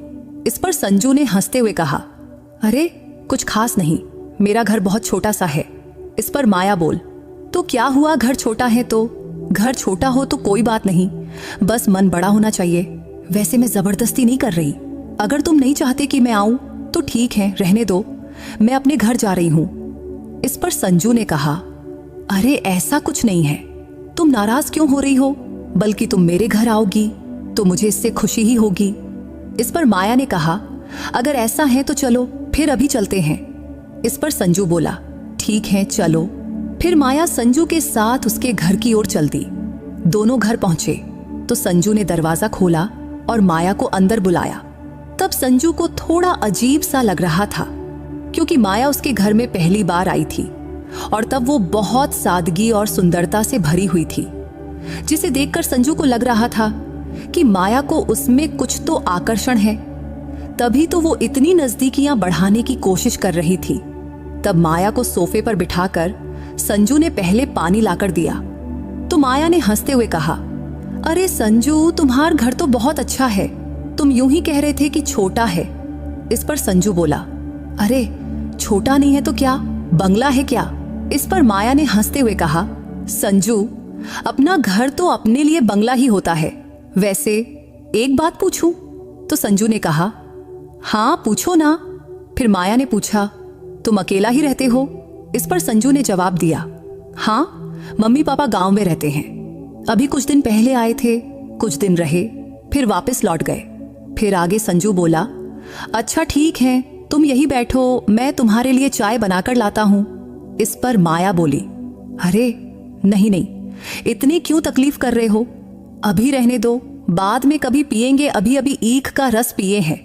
इस पर संजू ने हंसते हुए कहा, अरे कुछ खास नहीं, मेरा घर बहुत छोटा सा है। इस पर माया बोल, तो क्या हुआ, घर छोटा है तो? घर छोटा हो तो कोई बात नहीं, बस मन बड़ा होना चाहिए। वैसे मैं जबरदस्ती नहीं कर रही, अगर तुम नहीं चाहते कि मैं आऊं तो ठीक है, रहने दो, मैं अपने घर जा रही हूं। इस पर संजू ने कहा, अरे ऐसा कुछ नहीं है, तुम नाराज क्यों हो रही हो? बल्कि तुम मेरे घर आओगी तो मुझे इससे खुशी ही होगी। इस पर माया ने कहा, अगर ऐसा है तो चलो फिर अभी चलते हैं। इस पर संजू बोला, ठीक है चलो। फिर माया संजू के साथ उसके घर की ओर चल दी। दोनों घर पहुंचे तो संजू ने दरवाजा खोला और माया को अंदर बुलाया। तब संजू को थोड़ा अजीब सा लग रहा था, क्योंकि माया उसके घर में पहली बार आई थी और तब वो बहुत सादगी और सुंदरता से भरी हुई थी, जिसे देखकर संजू को लग रहा था कि माया को उसमें कुछ तो आकर्षण है। तभी तो वो इतनी नजदीकियां बढ़ाने की कोशिश कर रही थी। तब माया को सोफे पर बिठाकर संजू ने पहले पानी लाकर दिया तो माया ने हंसते हुए कहा, अरे संजू तुम्हारा घर तो बहुत अच्छा है, तुम यूं ही कह रहे थे कि छोटा है। इस पर संजू बोला, अरे छोटा नहीं है तो क्या, बंगला है क्या? इस पर माया ने हंसते हुए कहा, संजू अपना घर तो अपने लिए बंगला ही होता है। वैसे एक बात पूछूं? तो संजू ने कहा, हाँ पूछो ना। फिर माया ने पूछा, तुम अकेला ही रहते हो? इस पर संजू ने जवाब दिया, हाँ, मम्मी पापा गांव में रहते हैं। अभी कुछ दिन पहले आए थे, कुछ दिन रहे, फिर वापस लौट गए। फिर आगे संजू बोला, अच्छा ठीक है, तुम यही बैठो, मैं तुम्हारे लिए चाय बनाकर लाता हूं। इस पर माया बोली, अरे नहीं नहीं, इतनी क्यों तकलीफ कर रहे हो? अभी रहने दो, बाद में कभी पिएंगे, अभी अभी ईख का रस पिए हैं।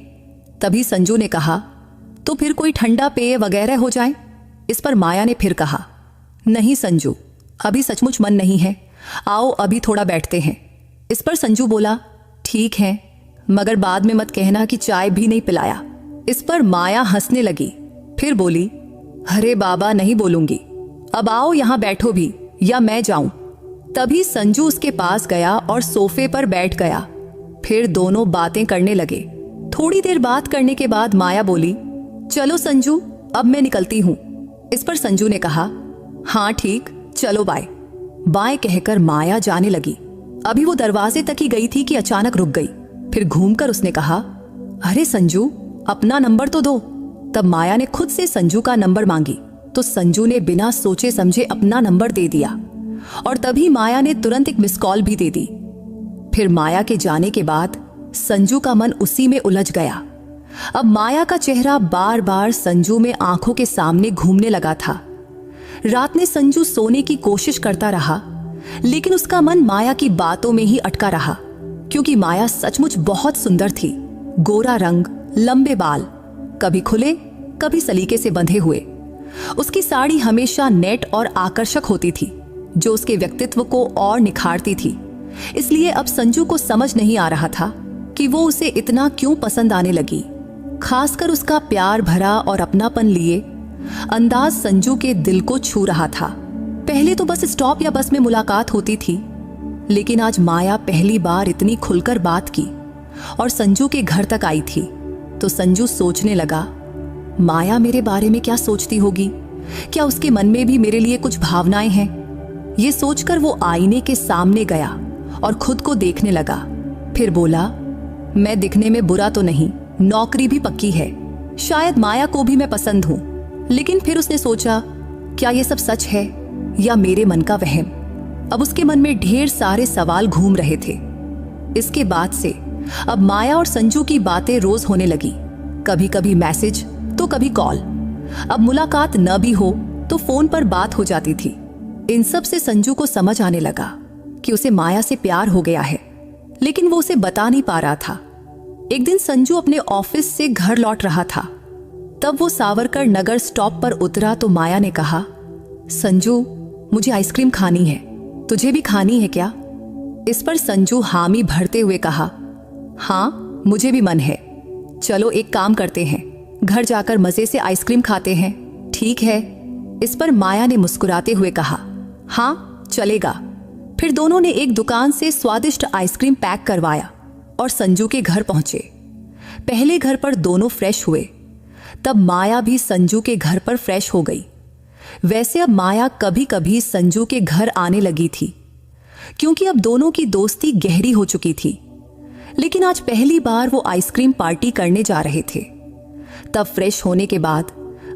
तभी संजू ने कहा, तो फिर कोई ठंडा पेय वगैरह हो जाए। इस पर माया ने फिर कहा, नहीं संजू, अभी सचमुच मन नहीं है, आओ अभी थोड़ा बैठते हैं। इस पर संजू बोला, ठीक है, मगर बाद में मत कहना कि चाय भी नहीं पिलाया। इस पर माया हंसने लगी, फिर बोली, अरे बाबा नहीं बोलूंगी, अब आओ यहां बैठो भी, या मैं जाऊं। तभी संजू उसके पास गया और सोफे पर बैठ गया। फिर दोनों बातें करने लगे। थोड़ी देर बात करने के बाद माया बोली, चलो संजू, अब मैं निकलती हूं। इस पर संजू ने कहा, हाँ ठीक, चलो बाय। बाय कहकर माया जाने लगी। अभी वो दरवाजे तक ही गई थी कि अचानक रुक गई। फिर घूमकर उसने कहा, अरे संजू, अपना नंबर तो दो। तब माया ने खुद से संजू का नंबर मांगी, तो संजू ने बिना सोचे समझे अपना नंबर दे दिया और तभी माया ने तुरंत एक मिस कॉल भी दे दी। फिर माया के जाने के बाद संजू का मन उसी में उलझ गया। अब माया का चेहरा बार बार संजू में आंखों के सामने घूमने लगा था। रात में संजू सोने की कोशिश करता रहा, लेकिन उसका मन माया की बातों में ही अटका रहा, क्योंकि माया सचमुच बहुत सुंदर थी। गोरा रंग, लंबे बाल, कभी खुले कभी सलीके से बंधे हुए। उसकी साड़ी हमेशा नेट और आकर्षक होती थी, जो उसके व्यक्तित्व को और निखारती थी। इसलिए अब संजू को समझ नहीं आ रहा था कि वो उसे इतना क्यों पसंद आने लगी। खासकर उसका प्यार भरा और अपनापन लिए अंदाज संजू के दिल को छू रहा था। पहले तो बस स्टॉप या बस में मुलाकात होती थी, लेकिन आज माया पहली बार इतनी खुलकर बात की और संजू के घर तक आई थी। तो संजू सोचने लगा, माया मेरे बारे में क्या सोचती होगी? क्या उसके मन में भी मेरे लिए कुछ भावनाएं हैं? ये सोचकर वो आईने के सामने गया और खुद को देखने लगा। फिर बोला, मैं दिखने में बुरा तो नहीं, नौकरी भी पक्की है, शायद माया को भी मैं पसंद हूं। लेकिन फिर उसने सोचा, क्या ये सब सच है या मेरे मन का वहम? अब उसके मन में ढेर सारे सवाल घूम रहे थे। इसके बाद से अब माया और संजू की बातें रोज होने लगी, कभी कभी मैसेज तो कभी कॉल। अब मुलाकात न भी हो तो फोन पर बात हो जाती थी। इन सब से संजू को समझ आने लगा कि उसे माया से प्यार हो गया है, लेकिन वो उसे बता नहीं पा रहा था। एक दिन संजू अपने ऑफिस से घर लौट रहा था। तब वो सावरकर नगर स्टॉप पर उतरा तो माया ने कहा, संजू, मुझे आइसक्रीम खानी है, तुझे भी खानी है क्या? इस पर संजू हामी भरते हुए कहा, हाँ मुझे भी मन है, चलो एक काम करते हैं, घर जाकर मजे से आइसक्रीम खाते हैं, ठीक है? इस पर माया ने मुस्कुराते हुए कहा, हाँ चलेगा। फिर दोनों ने एक दुकान से स्वादिष्ट आइसक्रीम पैक करवाया और संजू के घर पहुंचे। पहले घर पर दोनों फ्रेश हुए, तब माया भी संजू के घर पर फ्रेश हो गई। वैसे अब माया कभी कभी संजू के घर आने लगी थी, क्योंकि अब दोनों की दोस्ती गहरी हो चुकी थी। लेकिन आज पहली बार वो आइसक्रीम पार्टी करने जा रहे थे। तब फ्रेश होने के बाद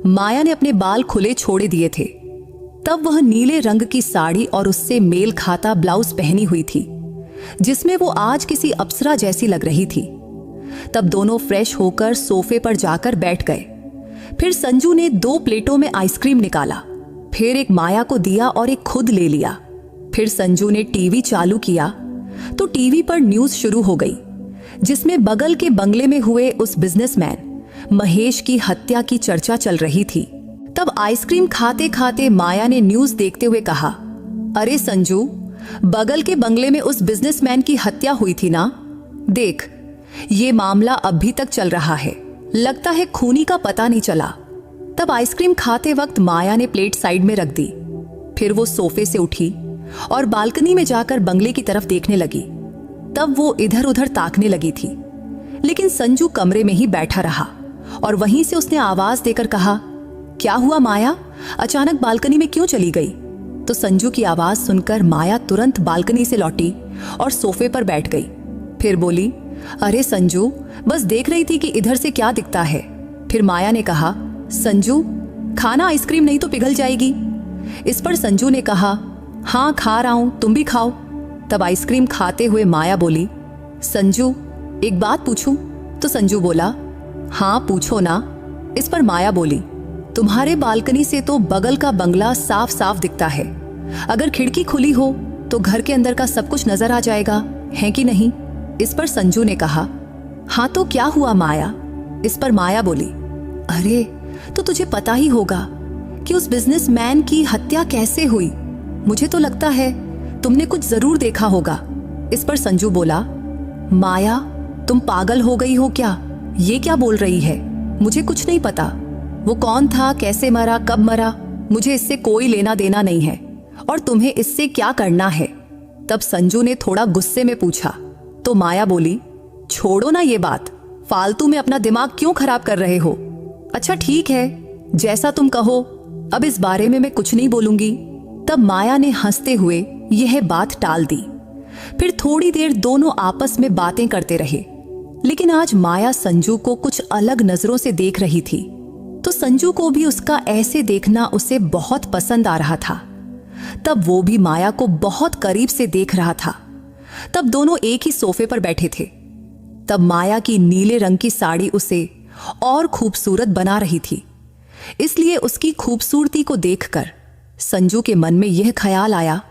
माया ने अपने बाल खुले छोड़े दिए थे। तब वह नीले रंग की साड़ी और उससे मेल खाता ब्लाउज पहनी हुई थी, जिसमें वो आज किसी अप्सरा जैसी लग रही थी। तब दोनों फ्रेश होकर सोफे पर जाकर बैठ गए। फिर संजू ने 2 प्लेटों में आइसक्रीम निकाला, फिर एक माया को दिया और एक खुद ले लिया। फिर संजू ने टीवी चालू किया तो टीवी पर न्यूज शुरू हो गई, जिसमें बगल के बंगले में हुए उस बिजनेसमैन महेश की हत्या की चर्चा चल रही थी। तब आइसक्रीम खाते खाते माया ने न्यूज देखते हुए कहा, अरे संजू, बगल के बंगले में उस बिजनेसमैन की हत्या हुई थी ना? देख, ये मामला अभी तक चल रहा है, लगता है खूनी का पता नहीं चला। तब आइसक्रीम खाते वक्त माया ने प्लेट साइड में रख दी। फिर वो सोफे से उठी और बालकनी में जाकर बंगले की तरफ देखने लगी। तब वो इधर उधर ताकने लगी थी, लेकिन संजू कमरे में ही बैठा रहा और वहीं से उसने आवाज देकर कहा, क्या हुआ माया, अचानक बालकनी में क्यों चली गई? तो तो संजू की आवाज सुनकर माया तुरंत बालकनी से लौटी और सोफे पर बैठ गई। फिर बोली, अरे संजू, बस देख रही थी कि इधर से क्या दिखता है। फिर माया ने कहा, संजू खाना, आइसक्रीम नहीं तो पिघल जाएगी। इस पर संजू ने कहा, हाँ खा रहा हूं, तुम भी खाओ। तब आइसक्रीम खाते हुए माया बोली, संजू एक बात पूछूं? तो संजू बोला, हाँ पूछो ना। इस पर माया बोली, तुम्हारे बालकनी से तो बगल का बंगला साफ साफ दिखता है। अगर खिड़की खुली हो तो घर के अंदर का सब कुछ नजर आ जाएगा, है कि नहीं? इस पर संजू ने कहा, हाँ तो क्या हुआ माया? इस पर माया बोली, अरे तो तुझे पता ही होगा कि उस बिजनेसमैन की हत्या कैसे हुई। मुझे तो लगता है तुमने कुछ जरूर देखा होगा। इस पर संजू बोला, माया तुम पागल हो गई हो क्या? ये क्या बोल रही है? मुझे कुछ नहीं पता। वो कौन था, कैसे मरा, कब मरा, मुझे इससे कोई लेना देना नहीं है और तुम्हें इससे क्या करना है? तब संजू ने थोड़ा गुस्से में पूछा। तो माया बोली, छोड़ो ना ये बात, फालतू में अपना दिमाग क्यों खराब कर रहे हो? अच्छा ठीक है, जैसा तुम कहो, अब इस बारे में मैं कुछ नहीं बोलूंगी। तब माया ने हंसते हुए यह बात टाल दी। फिर थोड़ी देर दोनों आपस में बातें करते रहे, लेकिन आज माया संजू को कुछ अलग नजरों से देख रही थी। तो संजू को भी उसका ऐसे देखना उसे बहुत पसंद आ रहा था। तब वो भी माया को बहुत करीब से देख रहा था। तब दोनों एक ही सोफे पर बैठे थे। तब माया की नीले रंग की साड़ी उसे और खूबसूरत बना रही थी। इसलिए उसकी खूबसूरती को देखकर संजू के मन में यह ख्याल आया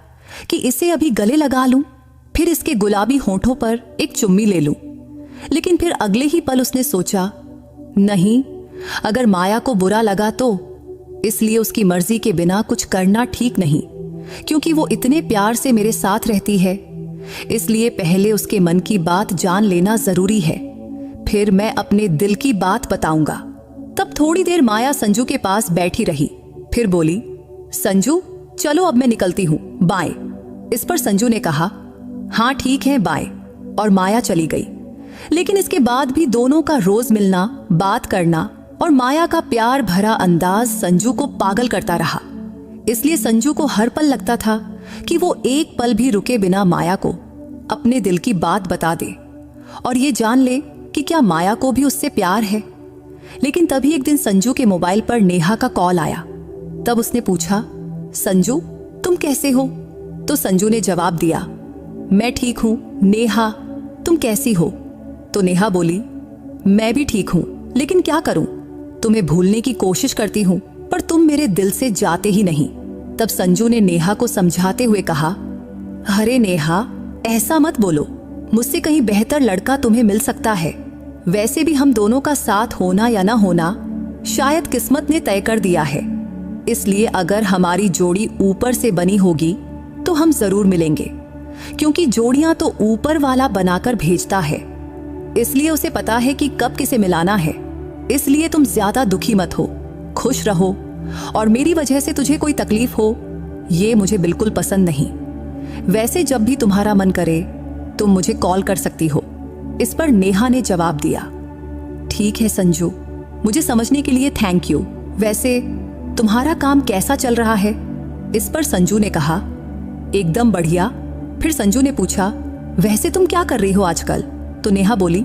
कि इसे अभी गले लगा लूं, फिर इसके गुलाबी होंठों पर एक चुम्मी ले लूं। लेकिन फिर अगले ही पल उसने सोचा, नहीं, अगर माया को बुरा लगा तो, इसलिए उसकी मर्जी के बिना कुछ करना ठीक नहीं, क्योंकि वो इतने प्यार से मेरे साथ रहती है। इसलिए पहले उसके मन की बात जान लेना जरूरी है, फिर मैं अपने दिल की बात बताऊंगा। तब थोड़ी देर माया संजू के पास बैठी रही, फिर बोली, संजू चलो अब मैं निकलती हूं, बाय। इस पर संजू ने कहा, हाँ ठीक है बाय, और माया चली गई। लेकिन इसके बाद भी दोनों का रोज मिलना, बात करना और माया का प्यार भरा अंदाज संजू को पागल करता रहा। इसलिए संजू को हर पल लगता था कि वो एक पल भी रुके बिना माया को अपने दिल की बात बता दे और ये जान ले कि क्या माया को भी उससे प्यार है। लेकिन तभी एक दिन संजू के मोबाइल पर नेहा का कॉल आया। तब उसने पूछा, संजू तुम कैसे हो? तो संजू ने जवाब दिया, मैं ठीक हूं। नेहा तुम कैसी हो? तो नेहा बोली, मैं भी ठीक हूं, लेकिन क्या करूं, तुम्हें भूलने की कोशिश करती हूं पर तुम मेरे दिल से जाते ही नहीं। तब संजू ने नेहा को समझाते हुए कहा, अरे नेहा ऐसा मत बोलो, मुझसे कहीं बेहतर लड़का तुम्हें मिल सकता है। वैसे भी हम दोनों का साथ होना या ना होना शायद किस्मत ने तय कर दिया है। इसलिए अगर हमारी जोड़ी ऊपर से बनी होगी तो हम जरूर मिलेंगे, क्योंकि जोड़ियां तो ऊपर वाला बनाकर भेजता है, इसलिए उसे पता है कि कब किसे मिलाना है। इसलिए तुम ज्यादा दुखी मत हो, खुश रहो, और मेरी वजह से तुझे कोई तकलीफ हो ये मुझे बिल्कुल पसंद नहीं। वैसे जब भी तुम्हारा मन करे तुम मुझे कॉल कर सकती हो। इस पर नेहा ने जवाब दिया, ठीक है संजू, मुझे समझने के लिए थैंक यू। वैसे तुम्हारा काम कैसा चल रहा है? इस पर संजू ने कहा, एकदम बढ़िया। फिर संजू ने पूछा, वैसे तुम क्या कर रही हो आजकल? तो नेहा बोली,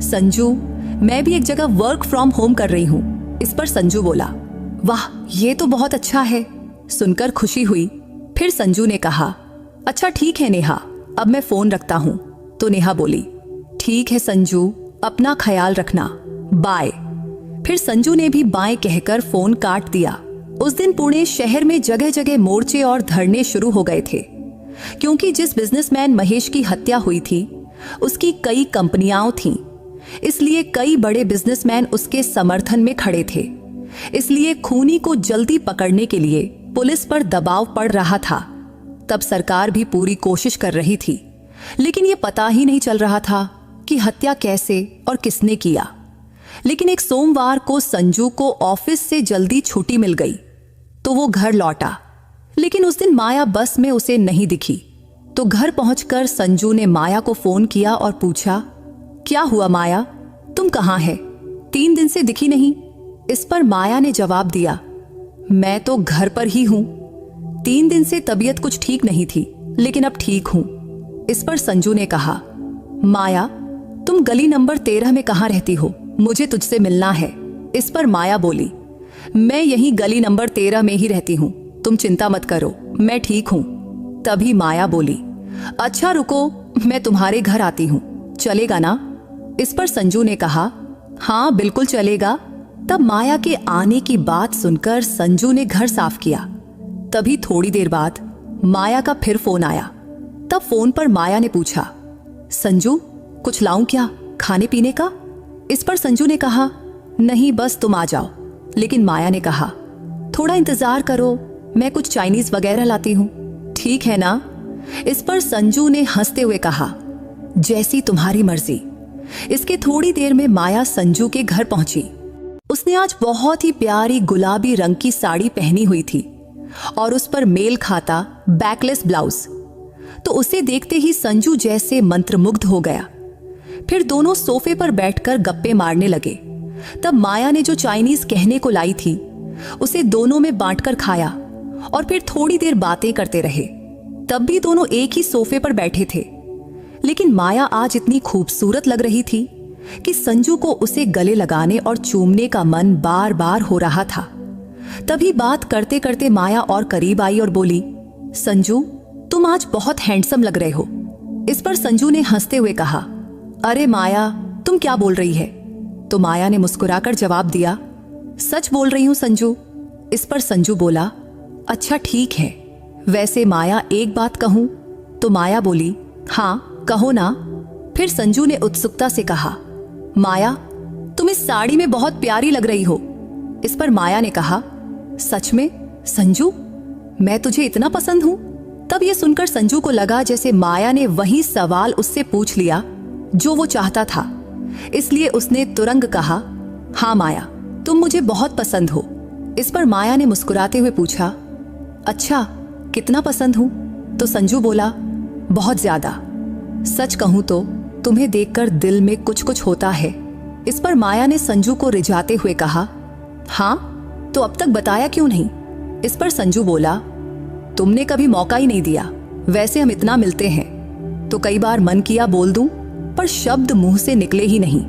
संजू मैं भी एक जगह वर्क फ्रॉम होम कर रही हूँ। इस पर संजू बोला, वाह ये तो बहुत अच्छा है। सुनकर खुशी हुई। फिर संजू ने कहा, अच्छा ठीक है नेहा, अब मैं फोन रखता हूँ। तो नेहा बोली, ठीक है संजू, अपना ख्याल रखना, बाय। फिर संजू ने भी बाय कहकर फोन काट दिया। उस दिन पुणे शहर में जगह जगह मोर्चे और धरने शुरू हो गए थे, क्योंकि जिस बिजनेसमैन महेश की हत्या हुई थी उसकी कई कंपनियां थीं। इसलिए कई बड़े बिजनेसमैन उसके समर्थन में खड़े थे। इसलिए खूनी को जल्दी पकड़ने के लिए पुलिस पर दबाव पड़ रहा था। तब सरकार भी पूरी कोशिश कर रही थी, लेकिन ये पता ही नहीं चल रहा था कि हत्या कैसे और किसने किया। लेकिन एक सोमवार को संजू को ऑफिस से जल्दी छुट्टी मिल गई तो वो घर लौटा, लेकिन उस दिन माया बस में उसे नहीं दिखी। तो घर पहुंचकर संजू ने माया को फोन किया और पूछा, क्या हुआ माया, तुम कहाँ है? 3 दिन से दिखी नहीं। इस पर माया ने जवाब दिया, मैं तो घर पर ही हूं। 3 दिन से तबीयत कुछ ठीक नहीं थी, लेकिन अब ठीक हूं। इस पर संजू ने कहा, माया, तुम गली नंबर 13 में कहाँ रहती हो? मुझे तुझसे मिलना है। इस पर माया बोली, मैं यही गली नंबर 13 में ही रहती हूँ, तुम चिंता मत करो, मैं ठीक हूँ। तभी माया बोली, अच्छा रुको, मैं तुम्हारे घर आती हूँ, चलेगा ना? इस पर संजू ने कहा, हाँ बिल्कुल चलेगा। तब माया के आने की बात सुनकर संजू ने घर साफ किया। तभी थोड़ी देर बाद माया का फिर फोन आया। तब फोन पर माया ने पूछा, संजू कुछ लाऊं क्या खाने पीने का? इस पर संजू ने कहा, नहीं बस तुम आ जाओ। लेकिन माया ने कहा, थोड़ा इंतजार करो, मैं कुछ चाइनीज वगैरह लाती हूं, ठीक है ना? इस पर संजू ने हंसते हुए कहा, जैसी तुम्हारी मर्जी। इसके थोड़ी देर में माया संजू के घर पहुंची। उसने आज बहुत ही प्यारी गुलाबी रंग की साड़ी पहनी हुई थी और उस पर मेल खाता बैकलेस ब्लाउज। तो उसे देखते ही संजू जैसे मंत्रमुग्ध हो गया। फिर दोनों सोफे पर बैठकर गप्पे मारने लगे। तब माया ने जो चाइनीज कहने को लाई थी उसे दोनों में बांटकर खाया और फिर थोड़ी देर बातें करते रहे। तब भी दोनों एक ही सोफे पर बैठे थे, लेकिन माया आज इतनी खूबसूरत लग रही थी कि संजू को उसे गले लगाने और चूमने का मन बार बार हो रहा था। तभी बात करते करते माया और करीब आई और बोली, संजू तुम आज बहुत हैंडसम लग रहे हो। इस पर संजू ने हंसते हुए कहा, अरे माया तुम क्या बोल रही है? तो माया ने मुस्कुराकर जवाब दिया, सच बोल रही हूं संजू। इस पर संजू बोला, अच्छा ठीक है, वैसे माया एक बात कहूं? तो माया बोली, हाँ कहो ना। फिर संजू ने उत्सुकता से कहा, माया तुम इस साड़ी में बहुत प्यारी लग रही हो। इस पर माया ने कहा, सच में संजू, मैं तुझे इतना पसंद हूं? तब यह सुनकर संजू को लगा जैसे माया ने वही सवाल उससे पूछ लिया जो वो चाहता था। इसलिए उसने तुरंत कहा, हाँ माया तुम मुझे बहुत पसंद हो। इस पर माया ने मुस्कुराते हुए पूछा, अच्छा कितना पसंद हूं? तो संजू बोला, बहुत ज्यादा। सच कहूं तो तुम्हें देखकर दिल में कुछ कुछ होता है। इस पर माया ने संजू को रिझाते हुए कहा, हाँ तो अब तक बताया क्यों नहीं? इस पर संजू बोला, तुमने कभी मौका ही नहीं दिया। वैसे हम इतना मिलते हैं तो कई बार मन किया बोल दूं, पर शब्द मुंह से निकले ही नहीं।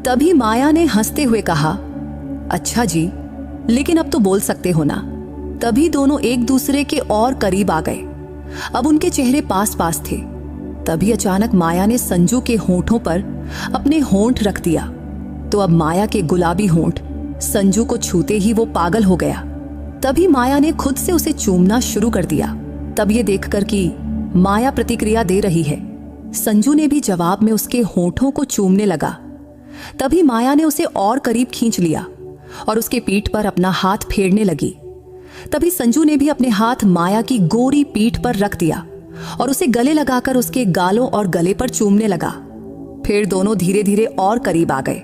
तभी माया ने हंसते हुए कहा, अच्छा जी, लेकिन अब तो बोल सकते हो ना। तभी दोनों एक दूसरे के और करीब आ गए। अब उनके चेहरे पास पास थे। तभी अचानक माया ने संजू के होंठों पर अपने होंठ रख दिया। तो अब माया के गुलाबी होंठ संजू को छूते ही वो पागल हो गया। तभी माया ने खुद से उसे चूमना शुरू कर दिया। तब ये देखकर कि माया प्रतिक्रिया दे रही है, संजू ने भी जवाब में उसके होंठों को चूमने लगा। तभी माया ने उसे और करीब खींच लिया और उसके पीठ पर अपना हाथ फेरने लगी। तभी संजू ने भी अपने हाथ माया की गोरी पीठ पर रख दिया और उसे गले लगाकर उसके गालों और गले पर चूमने लगा। फिर दोनों धीरे धीरे और करीब आ गए।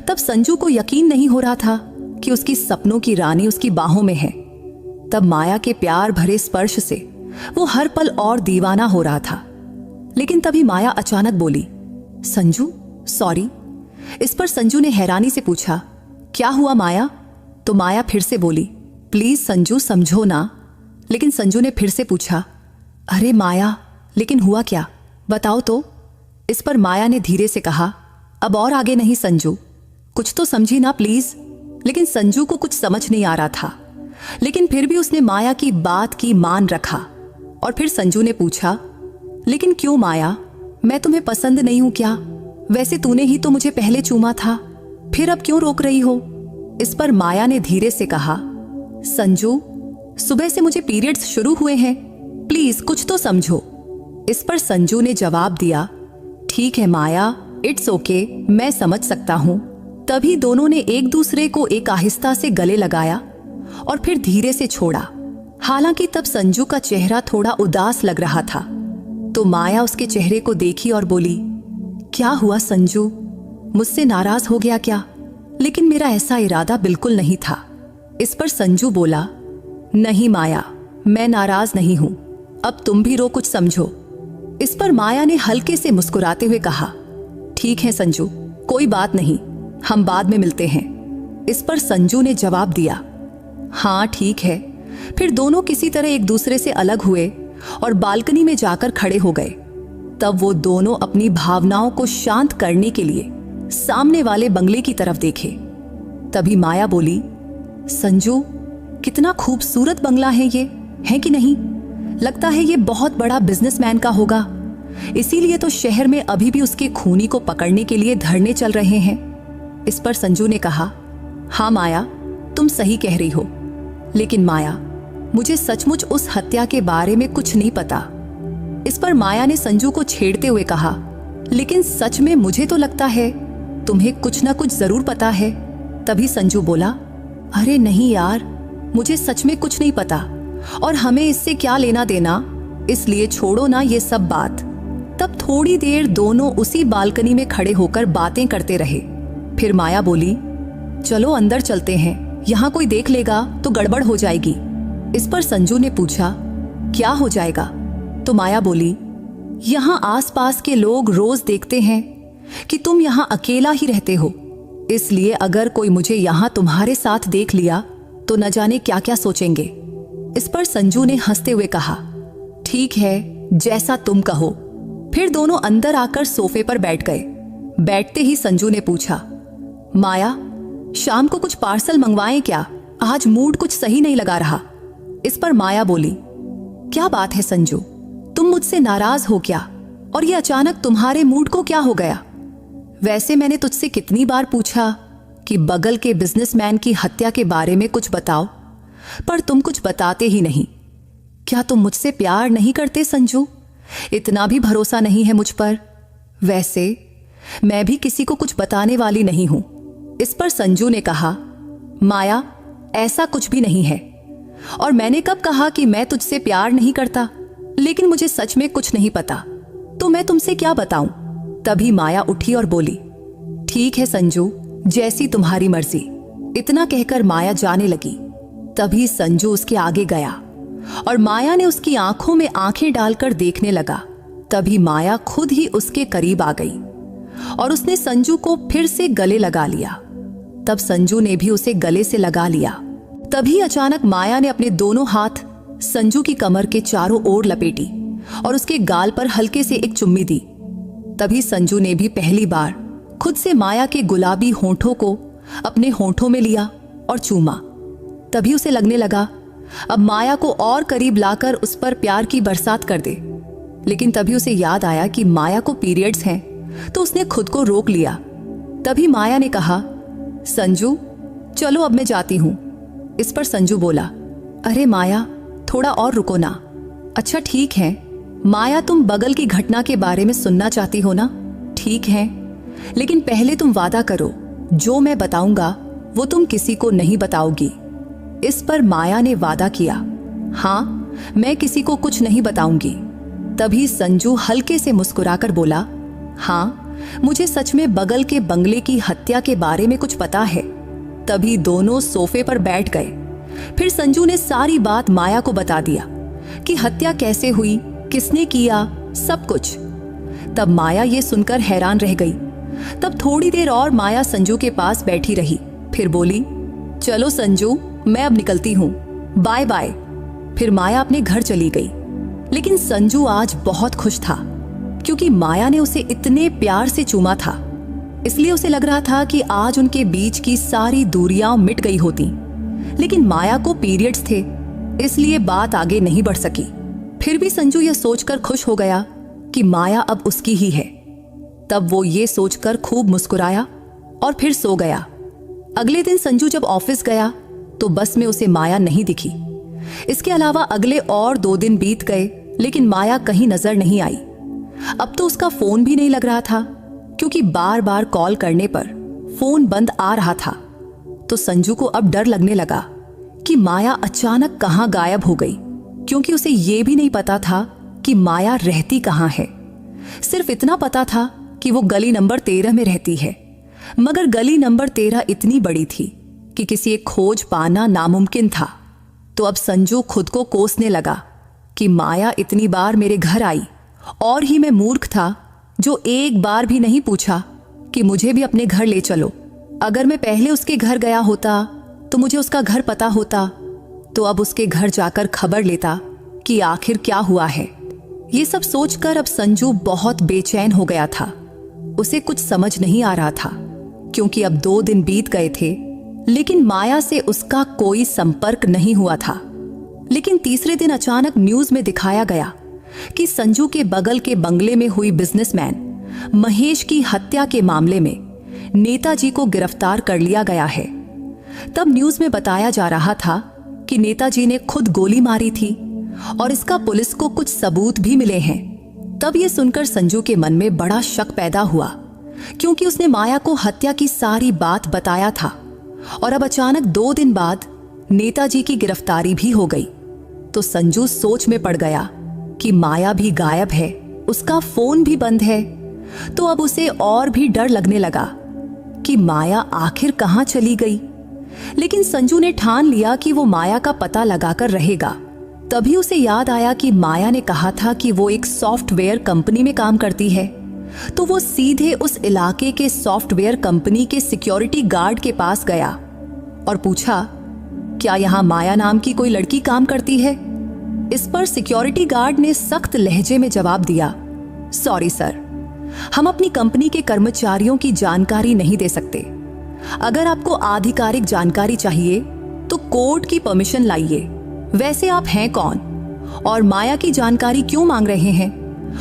तब संजू को यकीन नहीं हो रहा था कि उसकी सपनों की रानी उसकी बाहों में है। तब माया के प्यार भरे स्पर्श से वो हर पल और दीवाना हो रहा था। लेकिन तभी माया अचानक बोली, संजू सॉरी। इस पर संजू ने हैरानी से पूछा, क्या हुआ माया? तो माया फिर से बोली, प्लीज संजू समझो ना। लेकिन संजू ने फिर से पूछा, अरे माया लेकिन हुआ क्या, बताओ तो। इस पर माया ने धीरे से कहा, अब और आगे नहीं संजू, कुछ तो समझी ना प्लीज। लेकिन संजू को कुछ समझ नहीं आ रहा था, लेकिन फिर भी उसने माया की बात की मान रखा। और फिर संजू ने पूछा, लेकिन क्यों माया, मैं तुम्हें पसंद नहीं हूं क्या? वैसे तूने ही तो मुझे पहले चूमा था, फिर अब क्यों रोक रही हो? इस पर माया ने धीरे से कहा, संजू सुबह से मुझे पीरियड्स शुरू हुए हैं, प्लीज कुछ तो समझो। इस पर संजू ने जवाब दिया, ठीक है माया, इट्स ओके, मैं समझ सकता हूं। तभी दोनों ने एक दूसरे को एक आहिस्ता से गले लगाया और फिर धीरे से छोड़ा। हालांकि तब संजू का चेहरा थोड़ा उदास लग रहा था। तो माया उसके चेहरे को देखी और बोली, क्या हुआ संजू, मुझसे नाराज हो गया क्या? लेकिन मेरा ऐसा इरादा बिल्कुल नहीं था। इस पर संजू बोला, नहीं माया, मैं नाराज नहीं हूं, अब तुम भी रो, कुछ समझो। इस पर माया ने हल्के से मुस्कुराते हुए कहा, ठीक है संजू, कोई बात नहीं, हम बाद में मिलते हैं। इस पर संजू ने जवाब दिया, हाँ ठीक है, फिर दोनों किसी तरह एक दूसरे से अलग हुए और बालकनी में जाकर खड़े हो गए। तब वो दोनों अपनी भावनाओं को शांत करने के लिए सामने वाले बंगले की तरफ देखे। तभी माया बोली, संजू, कितना खूबसूरत बंगला है ये, है कि नहीं? लगता है ये बहुत बड़ा बिजनेसमैन का होगा, इसीलिए तो शहर में अभी भी उसके खूनी को पकड़ने के लिए धरने चल रहे हैं। इस पर संजू ने कहा, हाँ माया, तुम सही कह रही हो, लेकिन माया, मुझे सचमुच उस हत्या के बारे में कुछ नहीं पता। इस पर माया ने संजू को छेड़ते हुए कहा, लेकिन सच में मुझे तो लगता है तुम्हें कुछ ना कुछ जरूर पता है। तभी संजू बोला, अरे नहीं यार, मुझे सच में कुछ नहीं पता और हमें इससे क्या लेना देना, इसलिए छोड़ो ना ये सब बात। तब थोड़ी देर दोनों उसी बालकनी में खड़े होकर बातें करते रहे। फिर माया बोली, चलो अंदर चलते हैं, यहाँ कोई देख लेगा तो गड़बड़ हो जाएगी। इस पर संजू ने पूछा, क्या हो जाएगा? तो माया बोली, यहाँ आसपास के लोग रोज देखते हैं कि तुम यहाँ अकेला ही रहते हो, इसलिए अगर कोई मुझे यहाँ तुम्हारे साथ देख लिया तो न जाने क्या क्या सोचेंगे। इस पर संजू ने हंसते हुए कहा, ठीक है, जैसा तुम कहो। फिर दोनों अंदर आकर सोफे पर बैठ गए। बैठते ही संजू ने पूछा, माया, शाम को कुछ पार्सल मंगवाएं क्या? आज मूड कुछ सही नहीं लगा रहा। इस पर माया बोली, क्या बात है संजू, तुम मुझसे नाराज हो क्या? और ये अचानक तुम्हारे मूड को क्या हो गया? वैसे मैंने तुझसे कितनी बार पूछा कि बगल के बिजनेसमैन की हत्या के बारे में कुछ बताओ, पर तुम कुछ बताते ही नहीं। क्या तुम मुझसे प्यार नहीं करते संजू? इतना भी भरोसा नहीं है मुझ पर? वैसे मैं भी किसी को कुछ बताने वाली नहीं हूं। इस पर संजू ने कहा, माया, ऐसा कुछ भी नहीं है, और मैंने कब कहा कि मैं तुझसे प्यार नहीं करता? लेकिन मुझे सच में कुछ नहीं पता, तो मैं तुमसे क्या बताऊं? तभी माया उठी और बोली, ठीक है संजू, जैसी तुम्हारी मर्जी। इतना कहकर माया जाने लगी। तभी संजू उसके आगे गया और माया ने उसकी आंखों में आंखें डालकर देखने लगा। तभी माया खुद ही उसके करीब आ गई और उसने संजू को फिर से गले लगा लिया। तब संजू ने भी उसे गले से लगा लिया। तभी अचानक माया ने अपने दोनों हाथ संजू की कमर के चारों ओर लपेटी और उसके गाल पर हल्के से एक चुम्मी दी। तभी संजू ने भी पहली बार खुद से माया के गुलाबी होंठों को अपने होंठों में लिया और चूमा। तभी उसे लगने लगा अब माया को और करीब लाकर उस पर प्यार की बरसात कर दे। लेकिन तभी उसे याद आया कि माया को पीरियड्स हैं, तो उसने खुद को रोक लिया। तभी माया ने कहा, संजू, चलो अब मैं जाती हूं। इस पर संजू बोला, अरे माया, थोड़ा और रुको ना। अच्छा ठीक है माया, तुम बगल की घटना के बारे में सुनना चाहती हो ना? ठीक है, लेकिन पहले तुम वादा करो, जो मैं बताऊंगा वो तुम किसी को नहीं बताओगी। इस पर माया ने वादा किया, हाँ, मैं किसी को कुछ नहीं बताऊंगी। तभी संजू हल्के से मुस्कुराकर बोला, हाँ, मुझे सच में बगल के बंगले की हत्या के बारे में कुछ पता है। तभी दोनों सोफे पर बैठ गए। फिर संजू ने सारी बात माया को बता दिया कि हत्या कैसे हुई, किसने किया, सब कुछ। तब माया ये सुनकर हैरान रह गई। तब थोड़ी देर और माया संजू के पास बैठी रही, फिर बोली, चलो संजू, मैं अब निकलती हूँ, बाय बाय। फिर माया अपने घर चली गई। लेकिन संजू आज बहुत खुश था, क्योंकि माया ने उसे इतने प्यार से चूमा था। इसलिए उसे लग रहा था कि आज उनके बीच की सारी दूरियां मिट गई होती। लेकिन माया को पीरियड्स थे, इसलिए बात आगे नहीं बढ़ सकी। फिर भी संजू यह सोचकर खुश हो गया कि माया अब उसकी ही है। तब वो ये सोचकर खूब मुस्कुराया और फिर सो गया। अगले दिन संजू जब ऑफिस गया तो बस में उसे माया नहीं दिखी। इसके अलावा अगले और 2 दिन बीत गए, लेकिन माया कहीं नजर नहीं आई। अब तो उसका फोन भी नहीं लग रहा था, क्योंकि बार बार कॉल करने पर फोन बंद आ रहा था। तो संजू को अब डर लगने लगा कि माया अचानक कहां गायब हो गई, क्योंकि उसे यह भी नहीं पता था कि माया रहती कहां है। सिर्फ इतना पता था कि वो गली नंबर 13 में रहती है, मगर गली नंबर 13 इतनी बड़ी थी कि किसी एक खोज पाना नामुमकिन था। तो अब संजू खुद को कोसने लगा कि माया इतनी बार मेरे घर आई और ही मैं मूर्ख था जो एक बार भी नहीं पूछा कि मुझे भी अपने घर ले चलो। अगर मैं पहले उसके घर गया होता तो मुझे उसका घर पता होता तो अब उसके घर जाकर खबर लेता कि आखिर क्या हुआ है। ये सब सोचकर अब संजू बहुत बेचैन हो गया था। उसे कुछ समझ नहीं आ रहा था, क्योंकि अब 2 दिन बीत गए थे, लेकिन माया से उसका कोई संपर्क नहीं हुआ था। लेकिन तीसरे दिन अचानक न्यूज में दिखाया गया कि संजू के बगल के बंगले में हुई बिजनेसमैन महेश की हत्या के मामले में नेताजी को गिरफ्तार कर लिया गया है। तब न्यूज में बताया जा रहा था कि नेताजी ने खुद गोली मारी थी और इसका पुलिस को कुछ सबूत भी मिले हैं। तब ये सुनकर संजू के मन में बड़ा शक पैदा हुआ, क्योंकि उसने माया को हत्या की सारी बात बताया था और अब अचानक 2 दिन बाद नेताजी की गिरफ्तारी भी हो गई। तो संजू सोच में पड़ गया कि माया भी गायब है, उसका फोन भी बंद है। तो अब उसे और भी डर लगने लगा कि माया आखिर कहां चली गई। लेकिन संजू ने ठान लिया कि वो माया का पता लगाकर रहेगा। तभी उसे याद आया कि माया ने कहा था कि वो एक सॉफ्टवेयर कंपनी में काम करती है। तो वो सीधे उस इलाके के सॉफ्टवेयर कंपनी के सिक्योरिटी गार्ड के पास गया और पूछा, क्या यहां माया नाम की कोई लड़की काम करती है? इस पर सिक्योरिटी गार्ड ने सख्त लहजे में जवाब दिया, सॉरी सर, हम अपनी कंपनी के कर्मचारियों की जानकारी नहीं दे सकते। अगर आपको आधिकारिक जानकारी चाहिए तो कोर्ट की परमिशन लाइए। वैसे आप हैं कौन और माया की जानकारी क्यों मांग रहे हैं?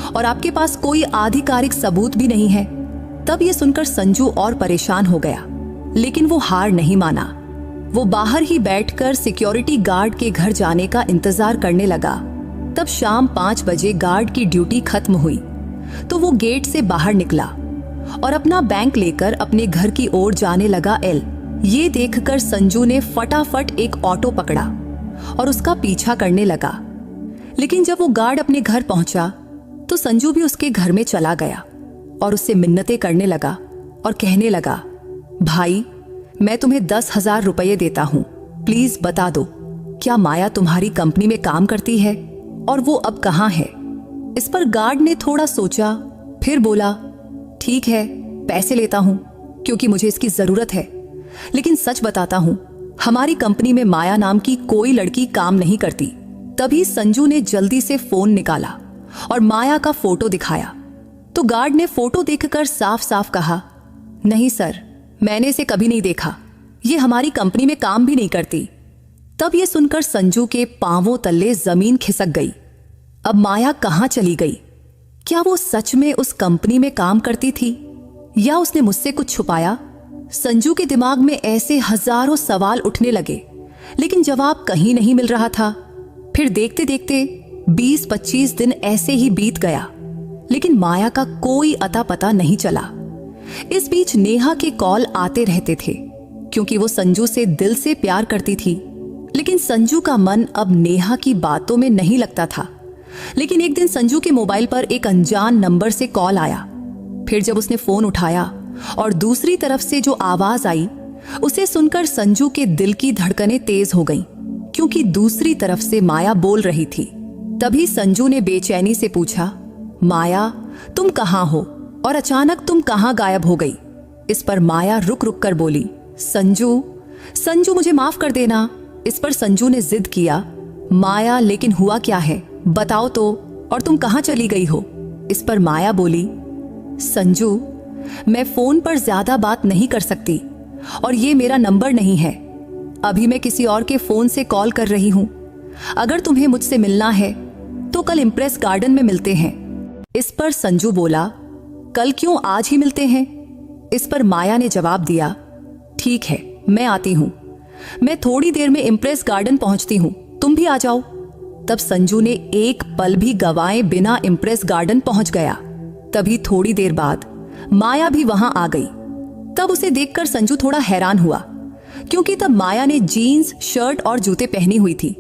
और आपके पास कोई आधिकारिक सबूत भी नहीं है। तब ये सुनकर संजू और परेशान हो गया, लेकिन वो हार नहीं माना। वो बाहर ही बैठकर सिक्योरिटी गार्ड के घर जाने का इंतजार करने लगा। तब शाम 5 बजे गार्ड की ड्यूटी खत्म हुई तो वो गेट से बाहर निकला और अपना बैंक लेकर अपने घर की ओर जाने लगा। ये देखकर संजू ने फटाफट एक ऑटो पकड़ा और उसका पीछा करने लगा। लेकिन जब वो गार्ड अपने घर पहुंचा तो संजू भी उसके घर में चला गया और उससे मिन्नतें करने लगा और कहने लगा, भाई मैं तुम्हें 10,000 रुपये देता हूं, प्लीज बता दो क्या माया तुम्हारी कंपनी में काम करती है और वो अब कहां है? इस पर गार्ड ने थोड़ा सोचा, फिर बोला, ठीक है पैसे लेता हूं क्योंकि मुझे इसकी जरूरत है, लेकिन सच बताता हूं हमारी कंपनी में माया नाम की कोई लड़की काम नहीं करती। तभी संजू ने जल्दी से फोन निकाला और माया का फोटो दिखाया। तो गार्ड ने फोटो देखकर साफ साफ कहा, नहीं सर, मैंने इसे कभी नहीं देखा, ये हमारी कंपनी में काम भी नहीं करती। तब ये सुनकर संजू के पांवों तले जमीन खिसक गई। अब माया कहां चली गई? क्या वो सच में उस कंपनी में काम करती थी या उसने मुझसे कुछ छुपाया? संजू के दिमाग में ऐसे हजारों सवाल उठने लगे, लेकिन जवाब कहीं नहीं मिल रहा था। फिर देखते देखते 20-25 दिन ऐसे ही बीत गया, लेकिन माया का कोई अता पता नहीं चला। इस बीच नेहा के कॉल आते रहते थे, क्योंकि वो संजू से दिल से प्यार करती थी। लेकिन संजू का मन अब नेहा की बातों में नहीं लगता था। लेकिन एक दिन संजू के मोबाइल पर एक अनजान नंबर से कॉल आया। फिर जब उसने फोन उठाया और दूसरी तरफ से जो आवाज आई, उसे सुनकर संजू के दिल की धड़कनें तेज हो गईं, क्योंकि दूसरी तरफ से माया बोल रही थी। तभी संजू ने बेचैनी से पूछा, माया तुम कहां हो और अचानक तुम कहां गायब हो गई? इस पर माया रुक रुक कर बोली, संजू मुझे माफ कर देना। इस पर संजू ने जिद किया, माया लेकिन हुआ क्या है बताओ तो, और तुम कहां चली गई हो? इस पर माया बोली, संजू मैं फोन पर ज्यादा बात नहीं कर सकती और ये मेरा नंबर नहीं है। अभी मैं किसी और के फोन से कॉल कर रही हूं। अगर तुम्हें मुझसे मिलना है तो कल इम्प्रेस गार्डन में मिलते हैं। इस पर संजू बोला, कल क्यों, आज ही मिलते हैं। इस पर माया ने जवाब दिया, ठीक है मैं आती हूं, मैं थोड़ी देर में इम्प्रेस गार्डन पहुंचती हूं, तुम भी आ जाओ। तब संजू ने एक पल भी गवाए बिना इम्प्रेस गार्डन पहुंच गया। तभी थोड़ी देर बाद माया भी वहां आ गई। तब उसे देखकर संजू थोड़ा हैरान हुआ, क्योंकि तब माया ने जीन्स, शर्ट और जूते पहनी हुई थी।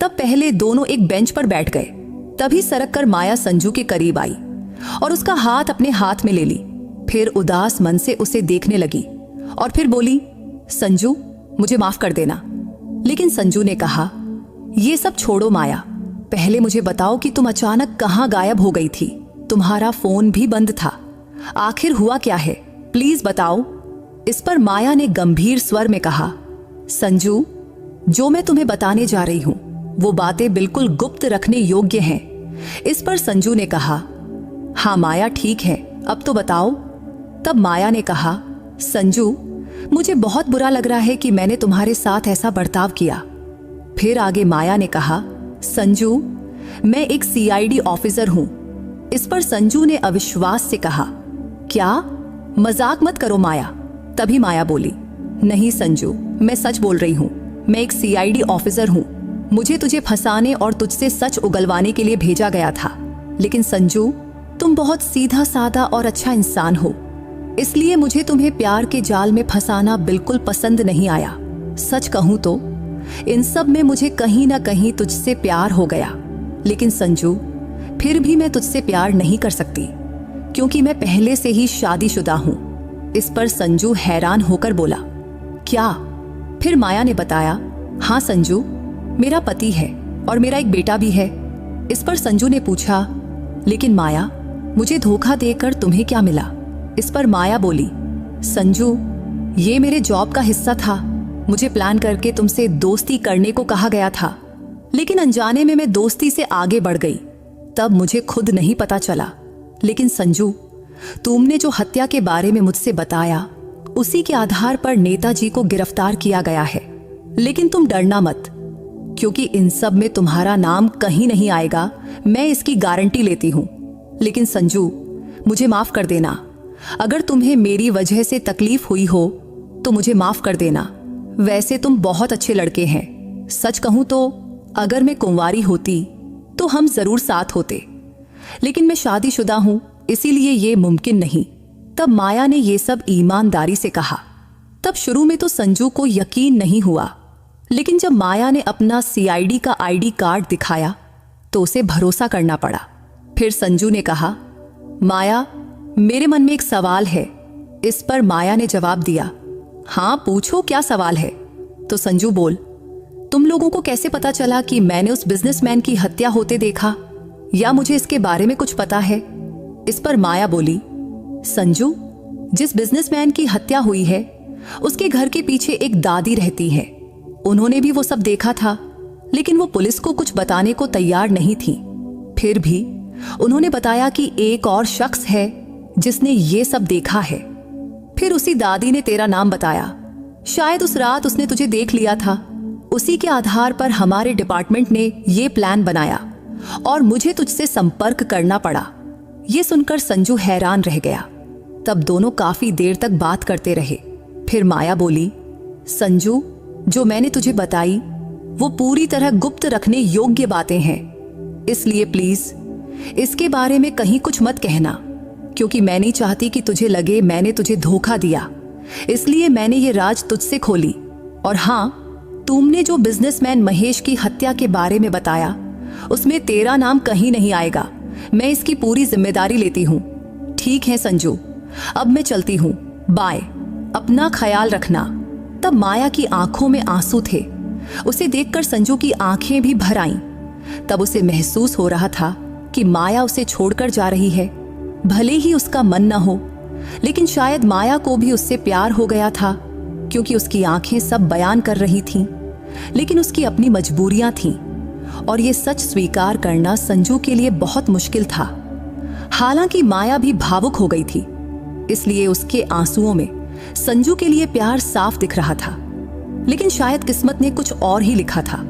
तब पहले दोनों एक बेंच पर बैठ गए। तभी सरक कर माया संजू के करीब आई और उसका हाथ अपने हाथ में ले ली। फिर उदास मन से उसे देखने लगी और फिर बोली, संजू मुझे माफ कर देना। लेकिन संजू ने कहा, ये सब छोड़ो माया, पहले मुझे बताओ कि तुम अचानक कहां गायब हो गई थी? तुम्हारा फोन भी बंद था, आखिर हुआ क्या है, प्लीज बताओ। इस पर माया ने गंभीर स्वर में कहा, संजू जो मैं तुम्हें बताने जा रही हूं वो बातें बिल्कुल गुप्त रखने योग्य हैं। इस पर संजू ने कहा, हाँ माया ठीक है, अब तो बताओ। तब माया ने कहा, संजू मुझे बहुत बुरा लग रहा है कि मैंने तुम्हारे साथ ऐसा बर्ताव किया। फिर आगे माया ने कहा, संजू मैं एक सीआईडी ऑफिसर हूं। इस पर संजू ने अविश्वास से कहा, क्या? मजाक मत करो माया। तभी माया बोली, नहीं संजू मैं सच बोल रही हूं, मैं एक सीआईडी ऑफिसर हूं। मुझे तुझे फंसाने और तुझसे सच उगलवाने के लिए भेजा गया था। लेकिन संजू तुम बहुत सीधा साधा और अच्छा इंसान हो, इसलिए मुझे तुम्हें प्यार के जाल में फंसाना बिल्कुल पसंद नहीं आया। सच कहूं तो इन सब में मुझे कहीं ना कहीं तुझसे प्यार हो गया। लेकिन संजू फिर भी मैं तुझसे प्यार नहीं कर सकती, क्योंकि मैं पहले से ही शादीशुदा हूं। इस पर संजू हैरान होकर बोला, क्या? फिर माया ने बताया, हाँ संजू मेरा पति है और मेरा एक बेटा भी है। इस पर संजू ने पूछा, लेकिन माया मुझे धोखा देकर तुम्हें क्या मिला? इस पर माया बोली, संजू ये मेरे जॉब का हिस्सा था। मुझे प्लान करके तुमसे दोस्ती करने को कहा गया था, लेकिन अनजाने में मैं दोस्ती से आगे बढ़ गई। तब मुझे खुद नहीं पता चला। लेकिन संजू तुमने जो हत्या के बारे में मुझसे बताया उसी के आधार पर नेताजी को गिरफ्तार किया गया है। लेकिन तुम डरना मत, क्योंकि इन सब में तुम्हारा नाम कहीं नहीं आएगा, मैं इसकी गारंटी लेती हूं। लेकिन संजू मुझे माफ कर देना। अगर तुम्हें मेरी वजह से तकलीफ हुई हो तो मुझे माफ कर देना। वैसे तुम बहुत अच्छे लड़के हैं। सच कहूं तो अगर मैं कुंवारी होती तो हम जरूर साथ होते, लेकिन मैं शादीशुदा हूं, इसीलिए ये मुमकिन नहीं। तब माया ने ये सब ईमानदारी से कहा। तब शुरू में तो संजू को यकीन नहीं हुआ, लेकिन जब माया ने अपना सीआईडी का आईडी कार्ड दिखाया तो उसे भरोसा करना पड़ा। फिर संजू ने कहा, माया मेरे मन में एक सवाल है। इस पर माया ने जवाब दिया, हाँ पूछो क्या सवाल है? तो संजू बोल, तुम लोगों को कैसे पता चला कि मैंने उस बिजनेसमैन की हत्या होते देखा, या मुझे इसके बारे में कुछ पता है? इस पर माया बोली, संजू जिस बिजनेसमैन की हत्या हुई है उसके घर के पीछे एक दादी रहती है। उन्होंने भी वो सब देखा था, लेकिन वो पुलिस को कुछ बताने को तैयार नहीं थी। फिर भी उन्होंने बताया कि एक और शख्स है जिसने ये सब देखा है। फिर उसी दादी ने तेरा नाम बताया। शायद उस रात उसने तुझे देख लिया था। उसी के आधार पर हमारे डिपार्टमेंट ने ये प्लान बनाया और मुझे तुझसे संपर्क करना पड़ा। ये सुनकर संजू हैरान रह गया। तब दोनों काफी देर तक बात करते रहे। फिर माया बोली, संजू जो मैंने तुझे बताई वो पूरी तरह गुप्त रखने योग्य बातें हैं, इसलिए प्लीज इसके बारे में कहीं कुछ मत कहना, क्योंकि मैं नहीं चाहती कि तुझे लगे मैंने तुझे धोखा दिया। इसलिए मैंने ये राज तुझसे खोली। और हाँ, तुमने जो बिजनेसमैन महेश की हत्या के बारे में बताया उसमें तेरा नाम कहीं नहीं आएगा। मैं इसकी पूरी जिम्मेदारी लेती हूँ। ठीक है संजू, अब मैं चलती हूँ, बाय, अपना ख्याल रखना। तब माया की आंखों में आंसू थे। उसे देखकर संजू की आंखें भी भर आईं। तब उसे महसूस हो रहा था कि माया उसे छोड़कर जा रही है। भले ही उसका मन न हो, लेकिन शायद माया को भी उससे प्यार हो गया था, क्योंकि उसकी आंखें सब बयान कर रही थीं। लेकिन उसकी अपनी मजबूरियां थीं और ये सच स्वीकार करना संजू के लिए बहुत मुश्किल था। हालांकि माया भी भावुक हो गई थी, इसलिए उसके आंसुओं में संजू के लिए प्यार साफ दिख रहा था। लेकिन शायद किस्मत ने कुछ और ही लिखा था।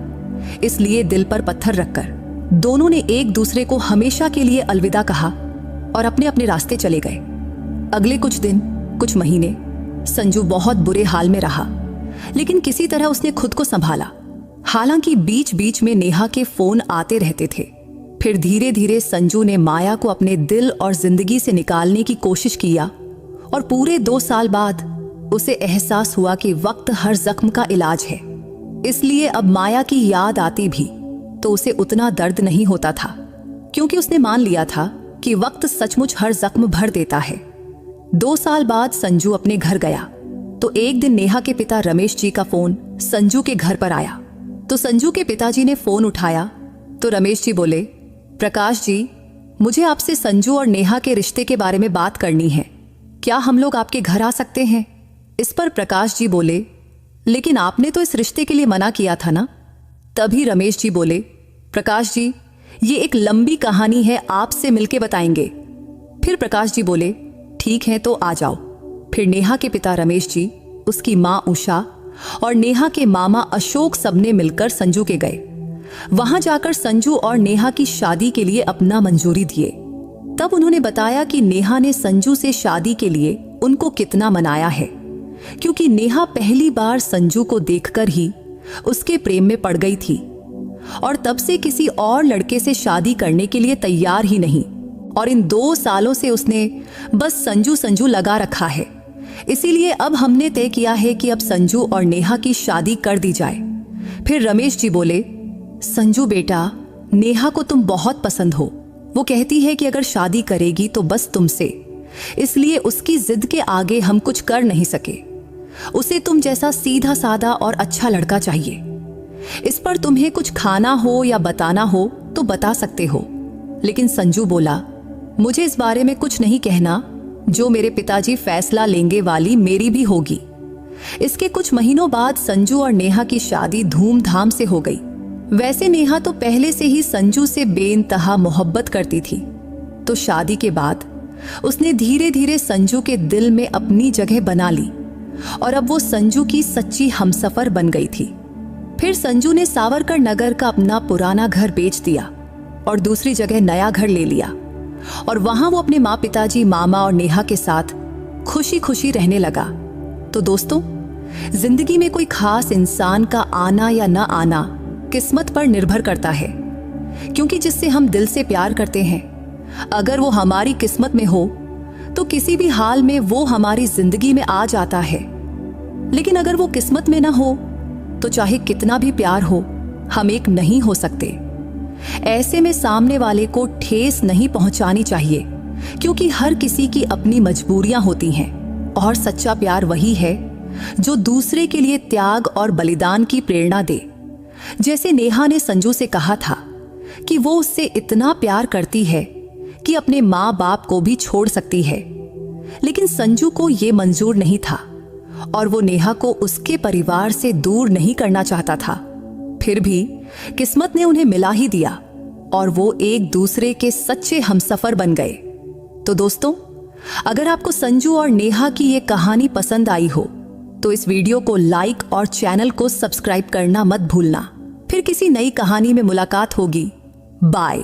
इसलिए दिल पर पत्थर रखकर दोनों ने एक दूसरे को हमेशा के लिए अलविदा कहा और अपने अपने रास्ते चले गए। अगले कुछ दिन, कुछ महीने संजू बहुत बुरे हाल में रहा, लेकिन किसी तरह उसने खुद को संभाला। हालांकि बीच बीच में नेहा के फोन आते रहते थे। फिर धीरे धीरे संजू ने माया को अपने दिल और जिंदगी से निकालने की कोशिश किया और पूरे 2 साल बाद उसे एहसास हुआ कि वक्त हर जख्म का इलाज है। इसलिए अब माया की याद आती भी तो उसे उतना दर्द नहीं होता था, क्योंकि उसने मान लिया था कि वक्त सचमुच हर जख्म भर देता है। 2 साल बाद संजू अपने घर गया तो एक दिन नेहा के पिता रमेश जी का फोन संजू के घर पर आया। तो संजू के पिताजी ने फोन उठाया तो रमेश जी बोले, प्रकाश जी, मुझे आपसे संजू और नेहा के रिश्ते के बारे में बात करनी है। क्या हम लोग आपके घर आ सकते हैं? इस पर प्रकाश जी बोले, लेकिन आपने तो इस रिश्ते के लिए मना किया था ना। तभी रमेश जी बोले, प्रकाश जी, ये एक लंबी कहानी है, आपसे मिलके बताएंगे। फिर प्रकाश जी बोले, ठीक है तो आ जाओ। फिर नेहा के पिता रमेश जी, उसकी माँ उषा और नेहा के मामा अशोक सबने मिलकर संजू के गए। वहां जाकर संजू और नेहा की शादी के लिए अपना मंजूरी दिए। तब उन्होंने बताया कि नेहा ने संजू से शादी के लिए उनको कितना मनाया है, क्योंकि नेहा पहली बार संजू को देखकर ही उसके प्रेम में पड़ गई थी और तब से किसी और लड़के से शादी करने के लिए तैयार ही नहीं। और इन 2 सालों से उसने बस संजू संजू लगा रखा है। इसीलिए अब हमने तय किया है कि अब संजू और नेहा की शादी कर दी जाए। फिर रमेश जी बोले, संजू बेटा, नेहा को तुम बहुत पसंद हो। वो कहती है कि अगर शादी करेगी तो बस तुमसे, इसलिए उसकी जिद के आगे हम कुछ कर नहीं सके। उसे तुम जैसा सीधा साधा और अच्छा लड़का चाहिए। इस पर तुम्हें कुछ खाना हो या बताना हो तो बता सकते हो। लेकिन संजू बोला, मुझे इस बारे में कुछ नहीं कहना, जो मेरे पिताजी फैसला लेंगे वाली मेरी भी होगी। इसके कुछ महीनों बाद संजू और नेहा की शादी धूमधाम से हो गई। वैसे नेहा तो पहले से ही संजू से बेइंतहा मोहब्बत करती थी, तो शादी के बाद उसने धीरे धीरे संजू के दिल में अपनी जगह बना ली और अब वो संजू की सच्ची हमसफर बन गई थी। फिर संजू ने सावरकर नगर का अपना पुराना घर बेच दिया और दूसरी जगह नया घर ले लिया और वहां वो अपने माँ पिताजी, मामा और नेहा के साथ खुशी खुशी रहने लगा। तो दोस्तों, जिंदगी में कोई खास इंसान का आना या न आना किस्मत पर निर्भर करता है, क्योंकि जिससे हम दिल से प्यार करते हैं, अगर वो हमारी किस्मत में हो तो किसी भी हाल में वो हमारी जिंदगी में आ जाता है। लेकिन अगर वो किस्मत में ना हो तो चाहे कितना भी प्यार हो, हम एक नहीं हो सकते। ऐसे में सामने वाले को ठेस नहीं पहुंचानी चाहिए, क्योंकि हर किसी की अपनी मजबूरियां होती हैं और सच्चा प्यार वही है जो दूसरे के लिए त्याग और बलिदान की प्रेरणा दे। जैसे नेहा ने संजू से कहा था कि वो उससे इतना प्यार करती है कि अपने माँ बाप को भी छोड़ सकती है, लेकिन संजू को ये मंजूर नहीं था और वो नेहा को उसके परिवार से दूर नहीं करना चाहता था। फिर भी किस्मत ने उन्हें मिला ही दिया और वो एक दूसरे के सच्चे हमसफर बन गए। तो दोस्तों, अगर आपको संजू और नेहा की ये कहानी पसंद आई हो तो इस वीडियो को लाइक और चैनल को सब्सक्राइब करना मत भूलना। फिर किसी नई कहानी में मुलाकात होगी। बाय।